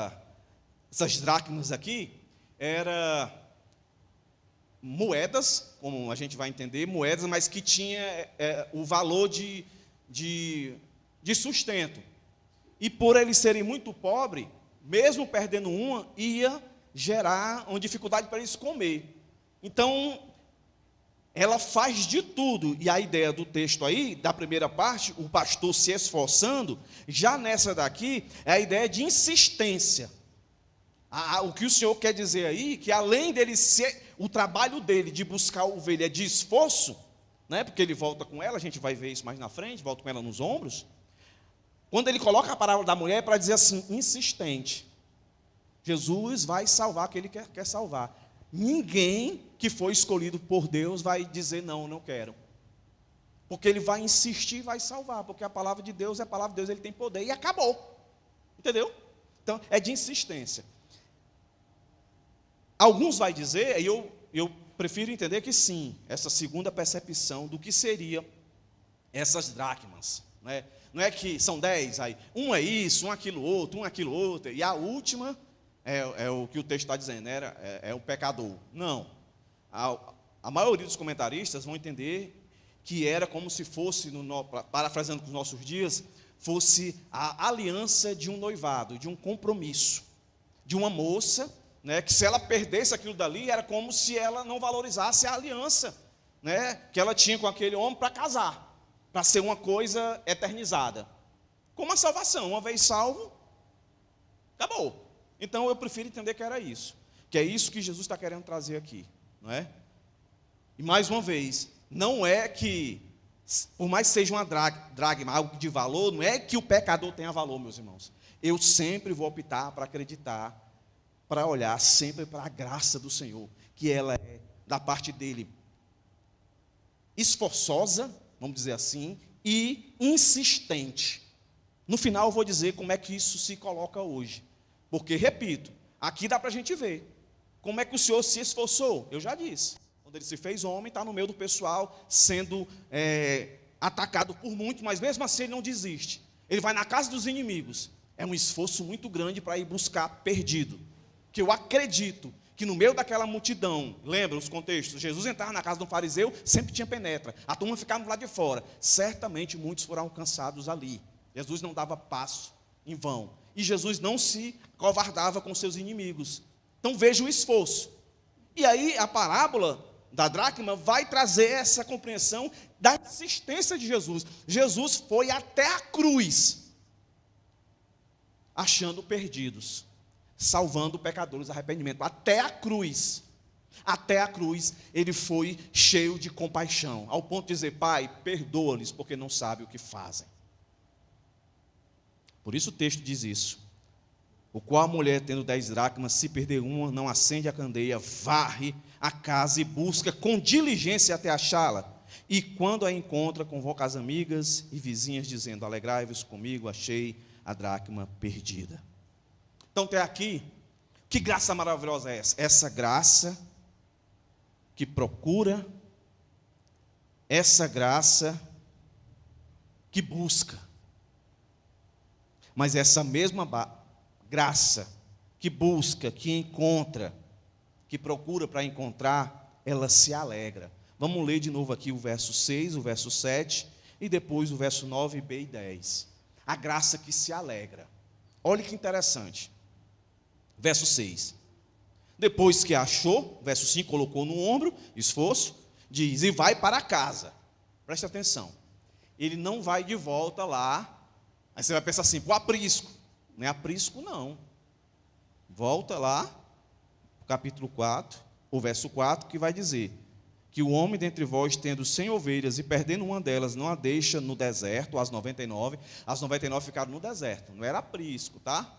Speaker 1: dracmas aqui eram moedas, como a gente vai entender, moedas, mas que tinha o valor de sustento. E por eles serem muito pobres, mesmo perdendo uma, ia gerar uma dificuldade para eles comer. Então, ela faz de tudo. E a ideia do texto aí, da primeira parte, o pastor se esforçando, já nessa daqui, é a ideia de insistência. O que o Senhor quer dizer aí, que além dele ser, o trabalho dele de buscar a ovelha é de esforço, porque ele volta com ela, a gente vai ver isso mais na frente, volta com ela nos ombros. Quando ele coloca a parábola da mulher, é para dizer assim, insistente. Jesus vai salvar aquele que quer salvar. Ninguém que foi escolhido por Deus vai dizer não, não quero. Porque ele vai insistir e vai salvar, porque a palavra de Deus é a palavra de Deus, ele tem poder, e acabou. Entendeu? Então, é de insistência. Alguns vai dizer, e eu prefiro entender que sim, essa segunda percepção do que seria essas dracmas, Não é que são 10, aí um é isso, um aquilo outro, e a última é o que o texto está dizendo, é o pecador. Não. A maioria dos comentaristas vão entender que era como se fosse, parafraseando com os nossos dias, fosse a aliança de um noivado, de um compromisso, de uma moça, que se ela perdesse aquilo dali, era como se ela não valorizasse a aliança, que ela tinha com aquele homem para casar, para ser uma coisa eternizada. Como a salvação, uma vez salvo, acabou. Então eu prefiro entender que era isso, que é isso que Jesus está querendo trazer aqui, E mais uma vez, não é que, por mais que seja uma dracma, algo de valor, não é que o pecador tenha valor, meus irmãos. Eu sempre vou optar para acreditar, para olhar sempre para a graça do Senhor, que ela é, da parte dele, esforçosa, vamos dizer assim, e insistente. No final eu vou dizer como é que isso se coloca hoje. Porque, repito, aqui dá para a gente ver como é que o Senhor se esforçou. Eu já disse, quando ele se fez homem, está no meio do pessoal, sendo atacado por muitos, mas mesmo assim ele não desiste. Ele vai na casa dos inimigos. É um esforço muito grande para ir buscar perdido. Que eu acredito que no meio daquela multidão, lembra os contextos, Jesus entrava na casa de um fariseu, sempre tinha penetra, a turma ficava do lado de fora, certamente muitos foram alcançados ali. Jesus não dava passo em vão, e Jesus não se covardava com seus inimigos. Então veja o esforço. E aí a parábola da dracma vai trazer essa compreensão da insistência de Jesus. Jesus foi até a cruz, achando perdidos, salvando pecadores, arrependimento, até a cruz, ele foi cheio de compaixão, ao ponto de dizer: Pai, perdoa-lhes, porque não sabem o que fazem. Por isso o texto diz isso. O qual a mulher, tendo 10 dracmas, se perder uma, não acende a candeia, varre a casa e busca com diligência até achá-la. E quando a encontra, convoca as amigas e vizinhas, dizendo: alegrai-vos comigo, achei a dracma perdida. Então, até aqui, que graça maravilhosa é essa? Essa graça que procura, essa graça que busca. Mas essa mesma graça que busca, que encontra, que procura para encontrar, ela se alegra. Vamos ler de novo aqui o verso 6, o verso 7 e depois o verso 9b e 10. A graça que se alegra. Olha que interessante. Verso 6. Depois que achou, verso 5, colocou no ombro, esforço, diz: e vai para casa. Preste atenção. Ele não vai de volta lá. Aí você vai pensar assim: o aprisco. Não é aprisco, não. Volta lá, capítulo 4, o verso 4, que vai dizer: que o homem dentre vós, tendo 100 ovelhas e perdendo uma delas, não a deixa no deserto, as 99 ficaram no deserto. Não era aprisco, tá?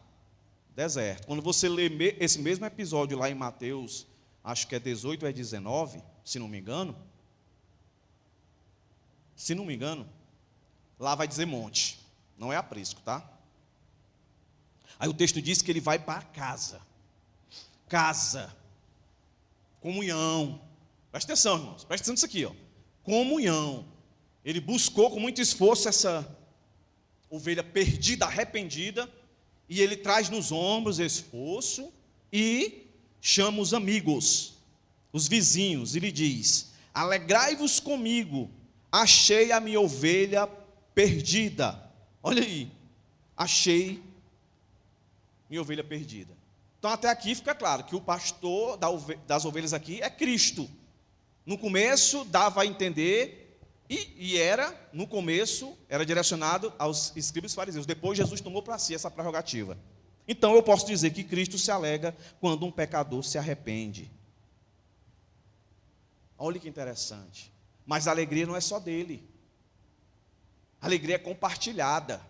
Speaker 1: Deserto. Quando você lê esse mesmo episódio lá em Mateus, acho que é 18 ou é 19, se não me engano, lá vai dizer monte, não é aprisco, tá? Aí o texto diz que ele vai para casa, comunhão. Presta atenção, irmãos, presta atenção nisso aqui, ó. Comunhão. Ele buscou com muito esforço essa ovelha perdida, arrependida, e ele traz nos ombros esforço e chama os amigos, os vizinhos, e lhe diz: alegrai-vos comigo, achei a minha ovelha perdida. Olha aí, achei minha ovelha perdida. Então até aqui fica claro que o pastor das ovelhas aqui é Cristo. No começo dava a entender, no começo era direcionado aos escribas e fariseus. Depois Jesus tomou para si essa prerrogativa. Então eu posso dizer que Cristo se alegra quando um pecador se arrepende. Olha que interessante. Mas a alegria não é só dele. A alegria é compartilhada.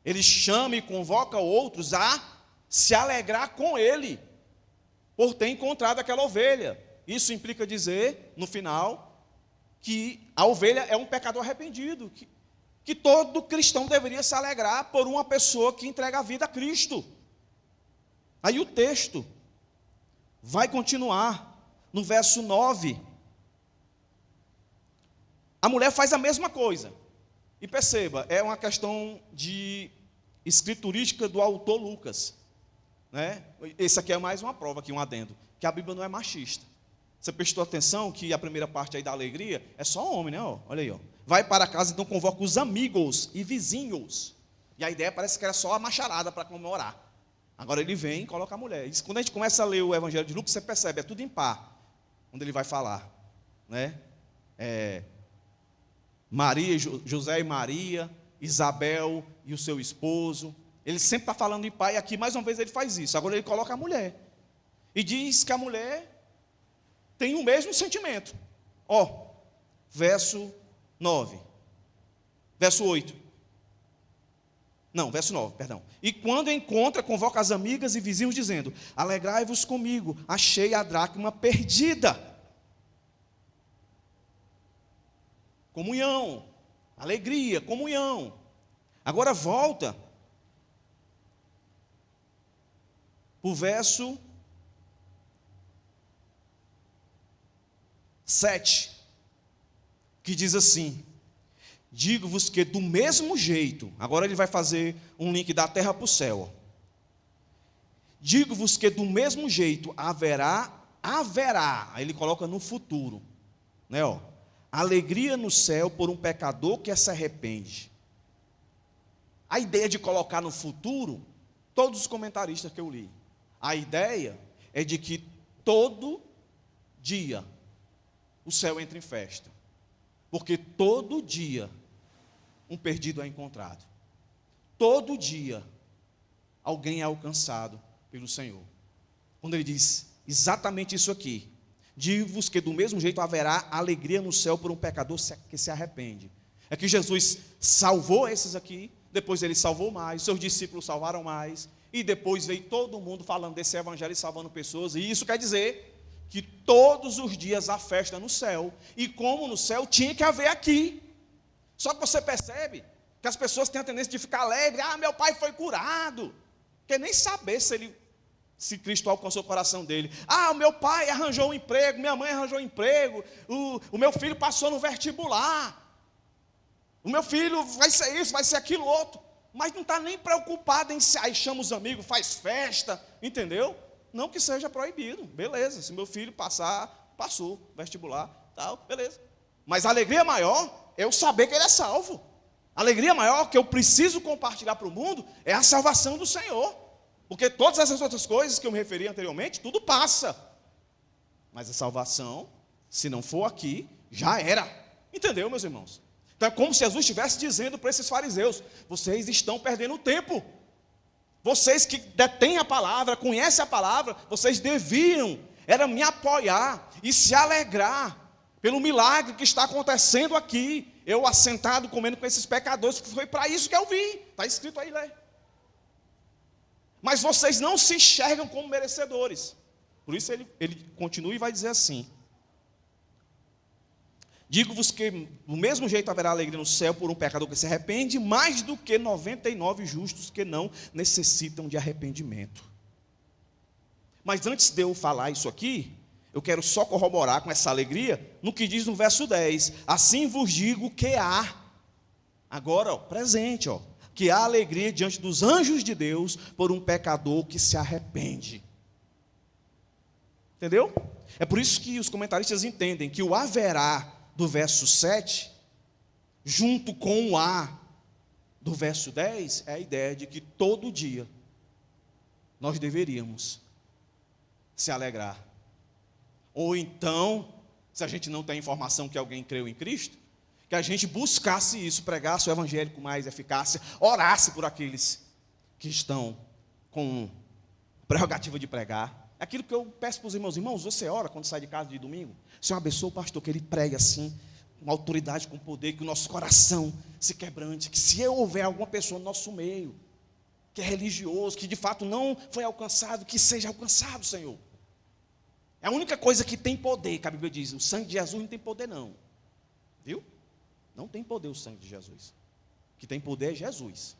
Speaker 1: Ele chama e convoca outros a se alegrar com ele, por ter encontrado aquela ovelha. Isso implica dizer, no final, que a ovelha é um pecador arrependido, que todo cristão deveria se alegrar por uma pessoa que entrega a vida a Cristo. Aí o texto vai continuar, no verso 9. A mulher faz a mesma coisa. E perceba, é uma questão de escriturística do autor Lucas, né? Esse aqui é mais uma prova, aqui um adendo, que a Bíblia não é machista. Você prestou atenção que a primeira parte aí da alegria é só homem, né? Olha aí, ó. Vai para casa, então convoca os amigos e vizinhos. E a ideia parece que era só a macharada para comemorar. Agora ele vem e coloca a mulher. Isso, quando a gente começa a ler o Evangelho de Lucas, você percebe, é tudo em par, quando ele vai falar, né? Maria, José e Maria, Isabel e o seu esposo. Ele sempre está falando em pai, aqui mais uma vez ele faz isso. Agora ele coloca a mulher. E diz que a mulher tem o mesmo sentimento. Verso 9. Verso 8. Não, verso 9, perdão. E quando encontra, convoca as amigas e vizinhos, dizendo: alegrai-vos comigo, achei a dracma perdida. Comunhão, alegria, comunhão. Agora volta para o verso 7, que diz assim: digo-vos que do mesmo jeito, agora ele vai fazer um link da terra para o céu. Digo-vos que do mesmo jeito haverá, aí ele coloca no futuro, né, alegria no céu por um pecador que se arrepende. A ideia de colocar no futuro, todos os comentaristas que eu li, a ideia é de que todo dia o céu entra em festa, porque todo dia um perdido é encontrado, todo dia alguém é alcançado pelo Senhor. Quando ele diz exatamente isso aqui: digo-vos que do mesmo jeito haverá alegria no céu por um pecador que se arrepende. É que Jesus salvou esses aqui, depois ele salvou mais, seus discípulos salvaram mais, e depois veio todo mundo falando desse evangelho e salvando pessoas, e isso quer dizer que todos os dias há festa no céu, e como no céu tinha que haver aqui. Só que você percebe que as pessoas têm a tendência de ficar alegre, meu pai foi curado, quer nem saber se Cristo alcançou o coração dele. O meu pai arranjou um emprego, minha mãe arranjou um emprego, o meu filho passou no vestibular, o meu filho vai ser isso, vai ser aquilo outro, mas não está nem preocupado em se, aí chama os amigos, faz festa, entendeu? Não que seja proibido, beleza, se meu filho passou, vestibular, tal, beleza. Mas a alegria maior é eu saber que ele é salvo. A alegria maior que eu preciso compartilhar para o mundo é a salvação do Senhor. Porque todas essas outras coisas que eu me referi anteriormente, tudo passa. Mas a salvação, se não for aqui, já era. Entendeu, meus irmãos? Então é como se Jesus estivesse dizendo para esses fariseus: vocês estão perdendo tempo. Vocês que detêm a palavra, conhecem a palavra, vocês deviam, era me apoiar e se alegrar pelo milagre que está acontecendo aqui. Eu assentado comendo com esses pecadores, foi para isso que eu vim. Está escrito aí, né? Mas vocês não se enxergam como merecedores. Por isso ele continua e vai dizer assim: digo-vos que do mesmo jeito haverá alegria no céu por um pecador que se arrepende, mais do que 99 justos que não necessitam de arrependimento. Mas antes de eu falar isso aqui, eu quero só corroborar com essa alegria no que diz no verso 10. Assim vos digo que há, agora, presente, que há alegria diante dos anjos de Deus por um pecador que se arrepende. Entendeu? É por isso que os comentaristas entendem que o haverá do verso 7, junto com o há do verso 10, é a ideia de que todo dia nós deveríamos se alegrar. Ou então, se a gente não tem informação que alguém creu em Cristo, que a gente buscasse isso, pregasse o evangelho com mais eficácia, orasse por aqueles que estão com prerrogativa de pregar. É aquilo que eu peço para os irmãos, você ora quando sai de casa de domingo? Senhor, abençoa o pastor, que ele pregue assim, com autoridade, com poder, que o nosso coração se quebrante, que se houver alguma pessoa no nosso meio, que é religioso, que de fato não foi alcançado, que seja alcançado, Senhor. É a única coisa que tem poder, que a Bíblia diz: o sangue de Jesus não tem poder não, viu? Não tem poder o sangue de Jesus. O que tem poder é Jesus,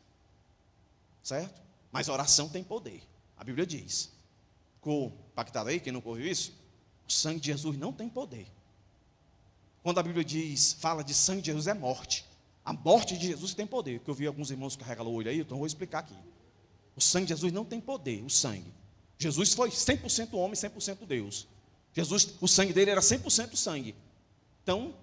Speaker 1: certo? Mas a oração tem poder, a Bíblia diz. Ficou impactado aí, quem não ouviu isso? O sangue de Jesus não tem poder. Quando a Bíblia fala de sangue de Jesus, é morte. A morte de Jesus tem poder, que eu vi alguns irmãos carregando o olho aí, então eu vou explicar aqui. O sangue de Jesus não tem poder, o sangue. Jesus foi 100% homem, 100% Deus. Jesus, o sangue dele era 100% sangue. Então,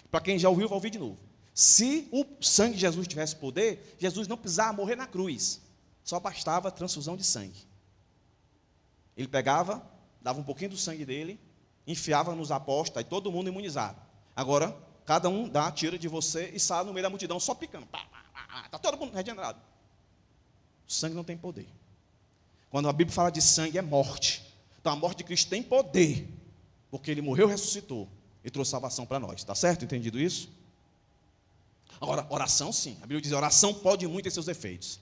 Speaker 1: para quem já ouviu, vai ouvir de novo. Se o sangue de Jesus tivesse poder, Jesus não precisava morrer na cruz. Só bastava a transfusão de sangue. Ele pegava, dava um pouquinho do sangue dele, enfiava nos apóstolos, aí todo mundo imunizado. Agora, cada um tira de você e sai no meio da multidão, só picando. Está todo mundo regenerado. O sangue não tem poder. Quando a Bíblia fala de sangue, é morte. Então a morte de Cristo tem poder, porque ele morreu, ressuscitou e trouxe salvação para nós. Está certo? Entendido isso? Agora, oração sim. A Bíblia diz: oração pode muito ter seus efeitos.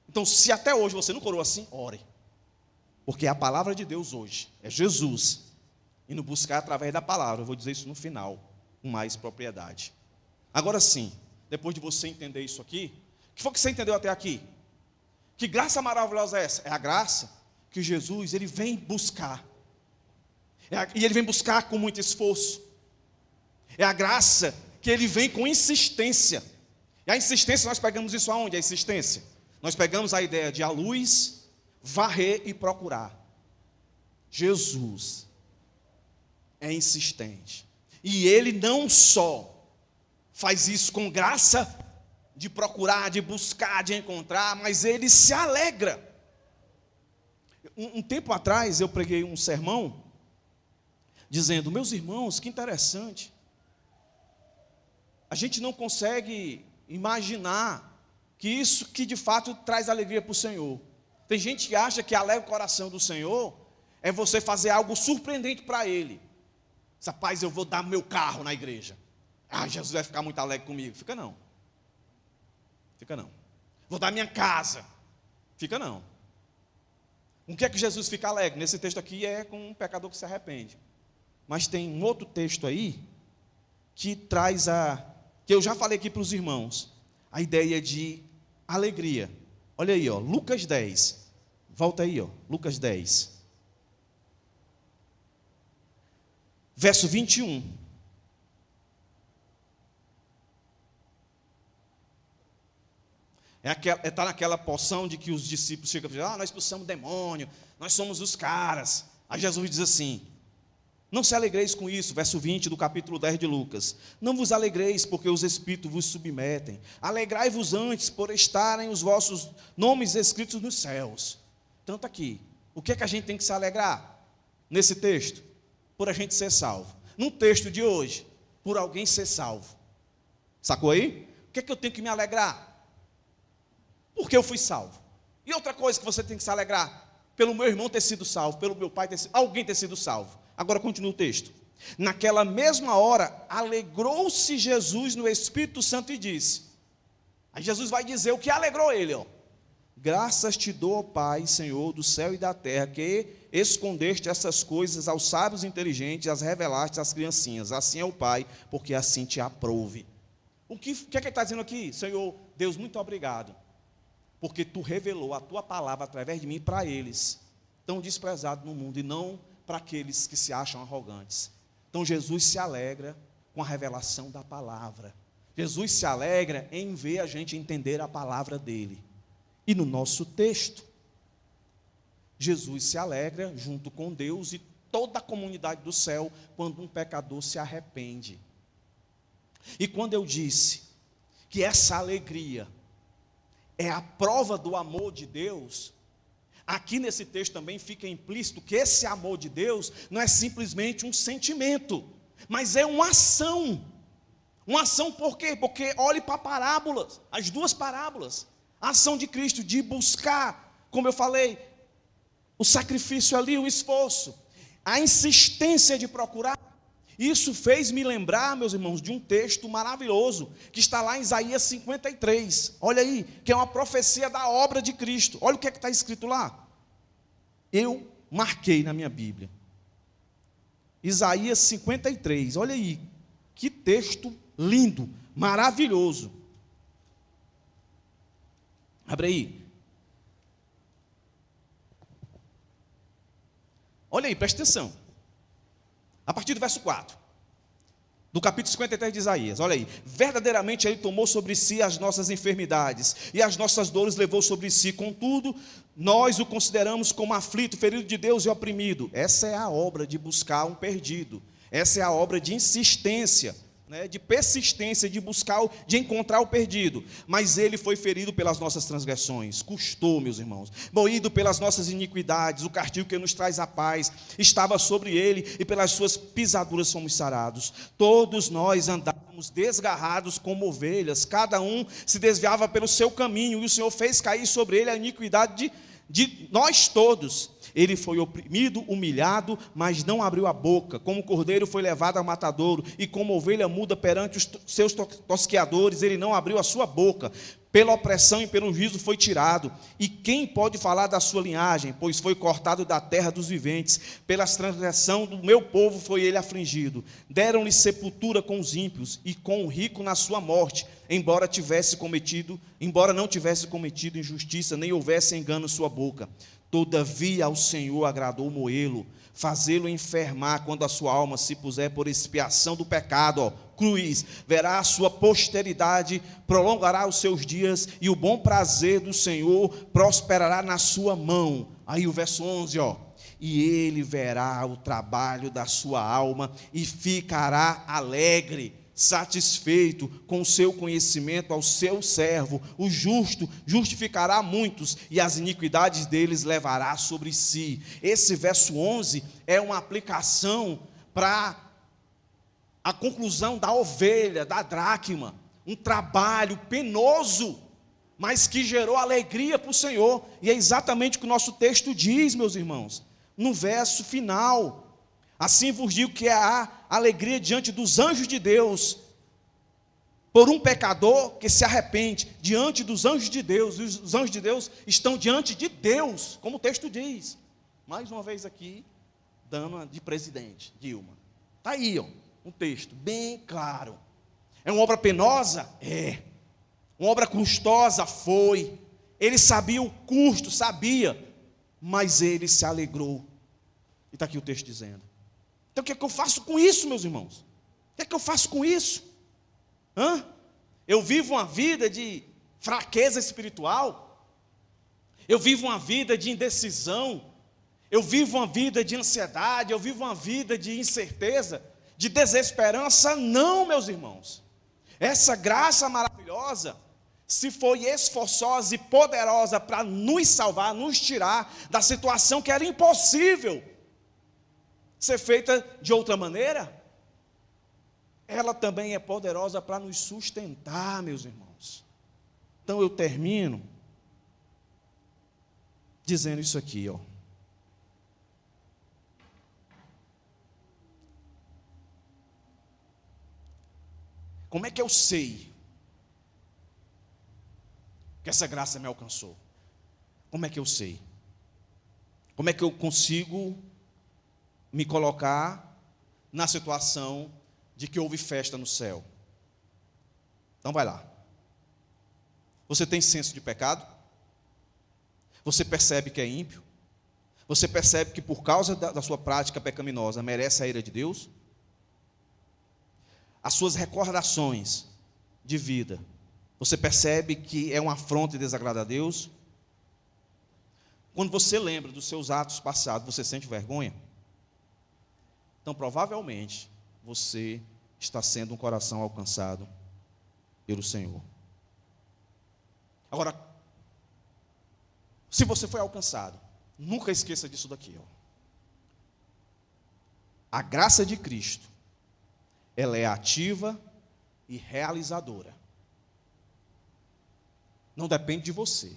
Speaker 1: Então, se até hoje você não orou assim, ore. Porque a palavra de Deus hoje é Jesus. E no buscar através da palavra. Eu vou dizer isso no final, com mais propriedade. Agora sim, depois de você entender isso aqui, o que foi que você entendeu até aqui? Que graça maravilhosa é essa? É a graça que Jesus, ele vem buscar. E ele vem buscar com muito esforço. É a graça que ele vem com insistência. E a insistência, nós pegamos isso aonde? A insistência. Nós pegamos a ideia de a luz, varrer e procurar. Jesus é insistente. E ele não só faz isso com graça de procurar, de buscar, de encontrar, mas ele se alegra. Um tempo atrás eu preguei um sermão dizendo: meus irmãos, que interessante, a gente não consegue imaginar que isso que de fato traz alegria para o Senhor. Tem gente que acha que alegra o coração do Senhor é você fazer algo surpreendente para Ele. Rapaz, eu vou dar meu carro na igreja. Jesus vai ficar muito alegre comigo. Fica não. Fica não. vou dar minha casa. Fica não. O que é que Jesus fica alegre? Nesse texto aqui é com um pecador que se arrepende. Mas tem um outro texto aí que traz que eu já falei aqui para os irmãos, a ideia de alegria. Olha aí, ó, Lucas 10. Volta aí, ó, Lucas 10. Verso 21. Está naquela porção de que os discípulos chegam e dizem, nós expulsamos demônio, nós somos os caras. Aí Jesus diz assim, não se alegreis com isso, verso 20 do capítulo 10 de Lucas. Não vos alegreis porque os espíritos vos submetem. Alegrai-vos antes por estarem os vossos nomes escritos nos céus. Tanto aqui, o que é que a gente tem que se alegrar nesse texto? Por a gente ser salvo. No texto de hoje, por alguém ser salvo. Sacou aí? O que é que eu tenho que me alegrar? Porque eu fui salvo. E outra coisa que você tem que se alegrar, pelo meu irmão ter sido salvo, pelo meu pai alguém ter sido salvo. Agora continua o texto. Naquela mesma hora, alegrou-se Jesus no Espírito Santo e disse. Aí Jesus vai dizer o que alegrou ele, ó. Graças te dou, ó Pai, Senhor do céu e da terra, que escondeste essas coisas aos sábios inteligentes e as revelaste às criancinhas. Assim é o Pai, porque assim te aprouve. O que é que ele está dizendo aqui? Senhor, Deus, muito obrigado. Porque tu revelou a tua palavra através de mim para eles, tão desprezados no mundo, e não para aqueles que se acham arrogantes. Então Jesus se alegra com a revelação da palavra. Jesus se alegra em ver a gente entender a palavra dele. E no nosso texto, Jesus se alegra junto com Deus e toda a comunidade do céu quando um pecador se arrepende. E quando eu disse que essa alegria é a prova do amor de Deus, aqui nesse texto também fica implícito que esse amor de Deus não é simplesmente um sentimento, mas é uma ação. Uma ação por quê? Porque olhe para parábolas, as duas parábolas. A ação de Cristo de buscar, como eu falei, o sacrifício ali, o esforço, a insistência de procurar. Isso fez me lembrar, meus irmãos, de um texto maravilhoso, que está lá em Isaías 53, olha aí, que é uma profecia da obra de Cristo. Olha o que é que está escrito lá. Eu marquei na minha Bíblia, Isaías 53, olha aí, que texto lindo, maravilhoso. Abre aí. Olha aí, presta atenção. A partir do verso 4, do capítulo 53 de Isaías, olha aí. Verdadeiramente ele tomou sobre si as nossas enfermidades, e as nossas dores levou sobre si. Contudo, nós o consideramos como aflito, ferido de Deus e oprimido. Essa é a obra de buscar um perdido. Essa é a obra de insistência, de persistência, de buscar, de encontrar o perdido. Mas ele foi ferido pelas nossas transgressões, custou, meus irmãos, moído pelas nossas iniquidades, o castigo que nos traz a paz estava sobre ele, e pelas suas pisaduras fomos sarados. Todos nós andávamos desgarrados como ovelhas, cada um se desviava pelo seu caminho, e o Senhor fez cair sobre ele a iniquidade de nós todos. Ele foi oprimido, humilhado, mas não abriu a boca. Como cordeiro foi levado ao matadouro, e como ovelha muda perante os seus tosqueadores, ele não abriu a sua boca. Pela opressão e pelo juízo foi tirado. E quem pode falar da sua linhagem? Pois foi cortado da terra dos viventes. Pela transgressão do meu povo foi ele afligido. Deram-lhe sepultura com os ímpios, e com o rico na sua morte, embora não tivesse cometido injustiça, nem houvesse engano em sua boca. Todavia ao Senhor agradou moê-lo, fazê-lo enfermar quando a sua alma se puser por expiação do pecado. Cruz, verá a sua posteridade, prolongará os seus dias, e o bom prazer do Senhor prosperará na sua mão. Aí o verso 11, e ele verá o trabalho da sua alma e ficará alegre, satisfeito com o seu conhecimento ao seu servo. O justo justificará muitos, e as iniquidades deles levará sobre si. Esse verso 11 é uma aplicação para a conclusão da ovelha, da dracma, um trabalho penoso, mas que gerou alegria para o Senhor. E é exatamente o que o nosso texto diz, meus irmãos, no verso final. Assim vos digo que há alegria diante dos anjos de Deus por um pecador que se arrepende diante dos anjos de Deus, e os anjos de Deus estão diante de Deus, como o texto diz. Mais uma vez aqui, dando de presidente, Dilma. Está aí, ó, um texto bem claro. É uma obra penosa? É. Uma obra custosa? Foi. Ele sabia o custo, sabia, mas ele se alegrou. E está aqui o texto dizendo. Então o que é que eu faço com isso, meus irmãos? O que é que eu faço com isso? Eu vivo uma vida de fraqueza espiritual? Eu vivo uma vida de indecisão? Eu vivo uma vida de ansiedade? Eu vivo uma vida de incerteza? De desesperança? Não, meus irmãos. Essa graça maravilhosa se foi esforçosa e poderosa para nos salvar, nos tirar da situação que era impossível ser feita de outra maneira, ela também é poderosa para nos sustentar, meus irmãos. Então eu termino dizendo isso aqui, ó. Como é que eu sei que essa graça me alcançou? Como é que eu sei? Como é que eu consigo me colocar na situação de que houve festa no céu? Então vai lá. Você tem senso de pecado? Você percebe que é ímpio? Você percebe que por causa da sua prática pecaminosa merece a ira de Deus? As suas recordações de vida, você percebe que é uma afronta e desagrada a Deus? Quando você lembra dos seus atos passados, você sente vergonha? Então, provavelmente, você está sendo um coração alcançado pelo Senhor. Agora, se você foi alcançado, nunca esqueça disso daqui, ó. A graça de Cristo, ela é ativa e realizadora. Não depende de você,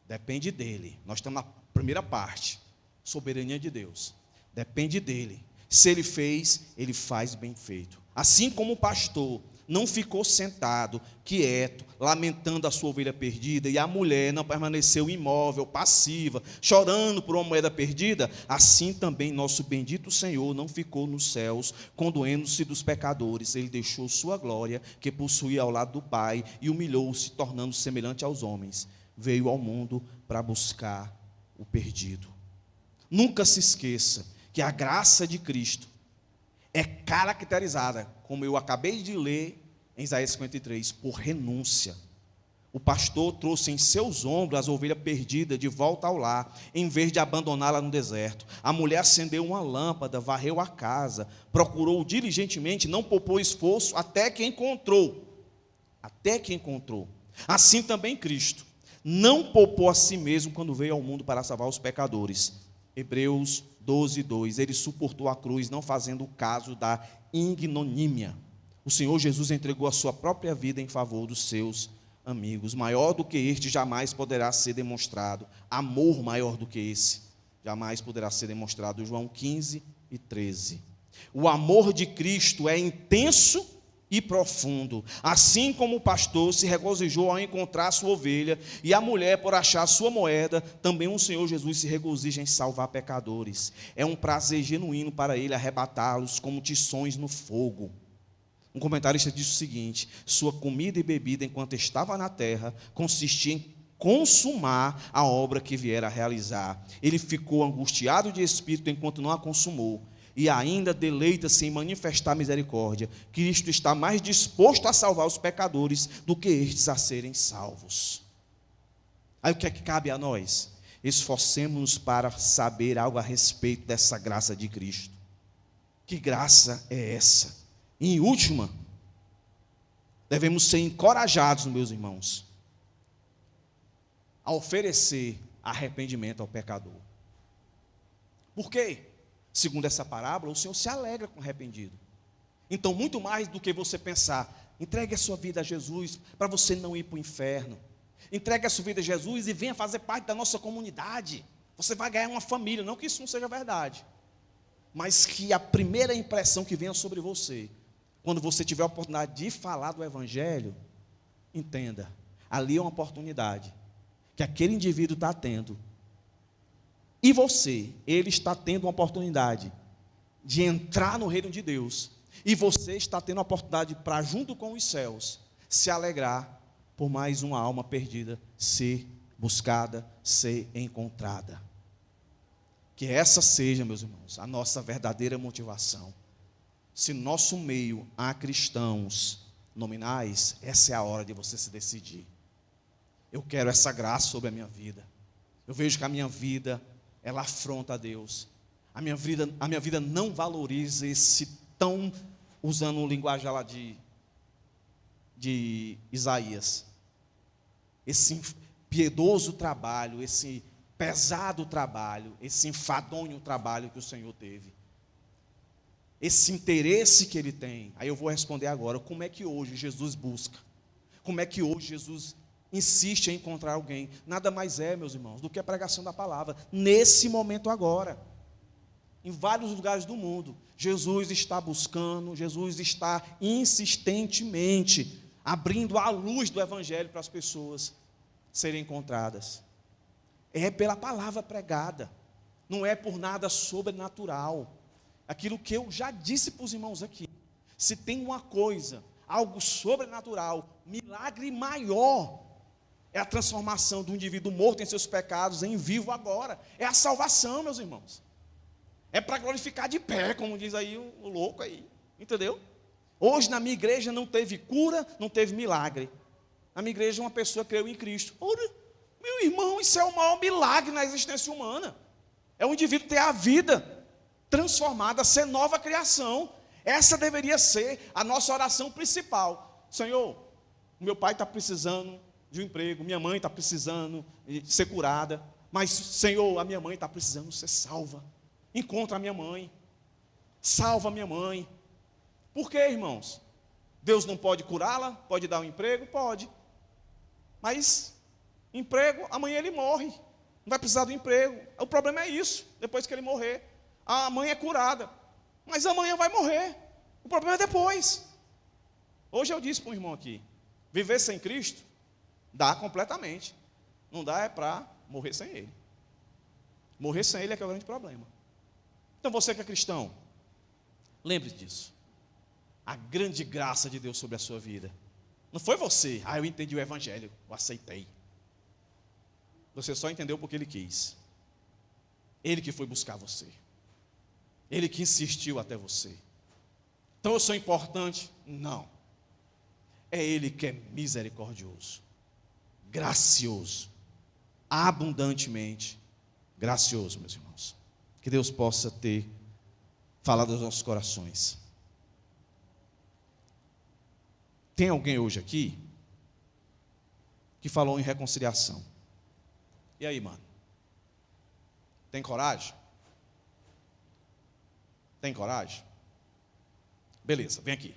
Speaker 1: depende dele. Nós estamos na primeira parte, soberania de Deus. Depende dele. Se ele fez, ele faz bem feito. Assim como o pastor não ficou sentado, quieto, lamentando a sua ovelha perdida, e a mulher não permaneceu imóvel, passiva, chorando por uma moeda perdida, assim também nosso bendito Senhor não ficou nos céus, condoendo-se dos pecadores. Ele deixou sua glória, que possuía ao lado do Pai, e humilhou-se, tornando semelhante aos homens. Veio ao mundo para buscar o perdido. Nunca se esqueça que a graça de Cristo é caracterizada, como eu acabei de ler em Isaías 53, por renúncia. O pastor trouxe em seus ombros as ovelhas perdidas de volta ao lar, em vez de abandoná-la no deserto. A mulher acendeu uma lâmpada, varreu a casa, procurou diligentemente, não poupou esforço, até que encontrou. Até que encontrou. Assim também Cristo não poupou a si mesmo quando veio ao mundo para salvar os pecadores. Hebreus 12:2, ele suportou a cruz, não fazendo caso da ignomínia. O Senhor Jesus entregou a sua própria vida em favor dos seus amigos. Maior do que este jamais poderá ser demonstrado. Amor maior do que esse jamais poderá ser demonstrado. João 15:13. O amor de Cristo é intenso e profundo. Assim como o pastor se regozijou ao encontrar sua ovelha, e a mulher por achar sua moeda, também o Senhor Jesus se regozija em salvar pecadores. É um prazer genuíno para ele arrebatá-los como tições no fogo. Um comentarista disse o seguinte: sua comida e bebida enquanto estava na terra consistia em consumar a obra que viera a realizar. Ele ficou angustiado de espírito enquanto não a consumou, e ainda deleita-se em manifestar misericórdia. Cristo está mais disposto a salvar os pecadores do que estes a serem salvos. Aí o que é que cabe a nós? Esforcemos-nos para saber algo a respeito dessa graça de Cristo. Que graça é essa? E em última, devemos ser encorajados, meus irmãos, a oferecer arrependimento ao pecador. Por quê? Segundo essa parábola, o Senhor se alegra com o arrependido. Então, muito mais do que você pensar, entregue a sua vida a Jesus para você não ir para o inferno. Entregue a sua vida a Jesus e venha fazer parte da nossa comunidade. Você vai ganhar uma família, não que isso não seja verdade, mas que a primeira impressão que venha sobre você quando você tiver a oportunidade de falar do Evangelho, entenda, ali é uma oportunidade que aquele indivíduo está tendo. E você, ele está tendo uma oportunidade de entrar no reino de Deus. E você está tendo a oportunidade para, junto com os céus, se alegrar por mais uma alma perdida ser buscada, ser encontrada. Que essa seja, meus irmãos, a nossa verdadeira motivação. Se no nosso meio há cristãos nominais, essa é a hora de você se decidir. Eu quero essa graça sobre a minha vida. Eu vejo que a minha vida, ela afronta a Deus. A minha vida não valoriza esse tão, usando o linguagem lá de Isaías, esse piedoso trabalho, esse pesado trabalho, esse enfadonho trabalho que o Senhor teve. Esse interesse que Ele tem. Aí eu vou responder agora, como é que hoje Jesus busca? Como é que hoje Jesus insiste em encontrar alguém? Nada mais é, meus irmãos, do que a pregação da palavra, nesse momento agora. Em vários lugares do mundo, Jesus está buscando, Jesus está insistentemente abrindo a luz do Evangelho para as pessoas serem encontradas. É pela palavra pregada, não é por nada sobrenatural. Aquilo que eu já disse para os irmãos aqui, se tem uma coisa, algo sobrenatural, milagre maior, é a transformação do indivíduo morto em seus pecados em vivo agora, é a salvação, meus irmãos. É para glorificar de pé, como diz aí o louco aí, entendeu? Hoje na minha igreja não teve cura, não teve milagre. Na minha igreja uma pessoa creu em Cristo. Ora, meu irmão, isso é o maior milagre na existência humana. É o indivíduo ter a vida transformada, ser nova criação. Essa deveria ser a nossa oração principal. Senhor, meu pai está precisando de um emprego, minha mãe está precisando de ser curada, mas Senhor, a minha mãe está precisando ser salva. Encontra a minha mãe, salva a minha mãe. Por quê, irmãos? Deus não pode curá-la? Pode dar um emprego? Pode. Mas emprego, amanhã ele morre. Não vai precisar do emprego. O problema é isso, depois que ele morrer. A mãe é curada, mas amanhã vai morrer. O problema é depois. Hoje eu disse para um irmão aqui, viver sem Cristo, dá completamente. Não dá é para morrer sem Ele. Morrer sem Ele é que é o grande problema. Então você que é cristão, lembre-se disso. A grande graça de Deus sobre a sua vida. Não foi você, eu entendi o Evangelho, eu aceitei. Você só entendeu porque Ele quis. Ele que foi buscar você. Ele que insistiu até você. Então eu sou importante? Não. É Ele que é misericordioso, gracioso, abundantemente gracioso, meus irmãos. Que Deus possa ter falado aos nossos corações. Tem alguém hoje aqui que falou em reconciliação? E aí, mano? Tem coragem? Tem coragem? Beleza, vem aqui.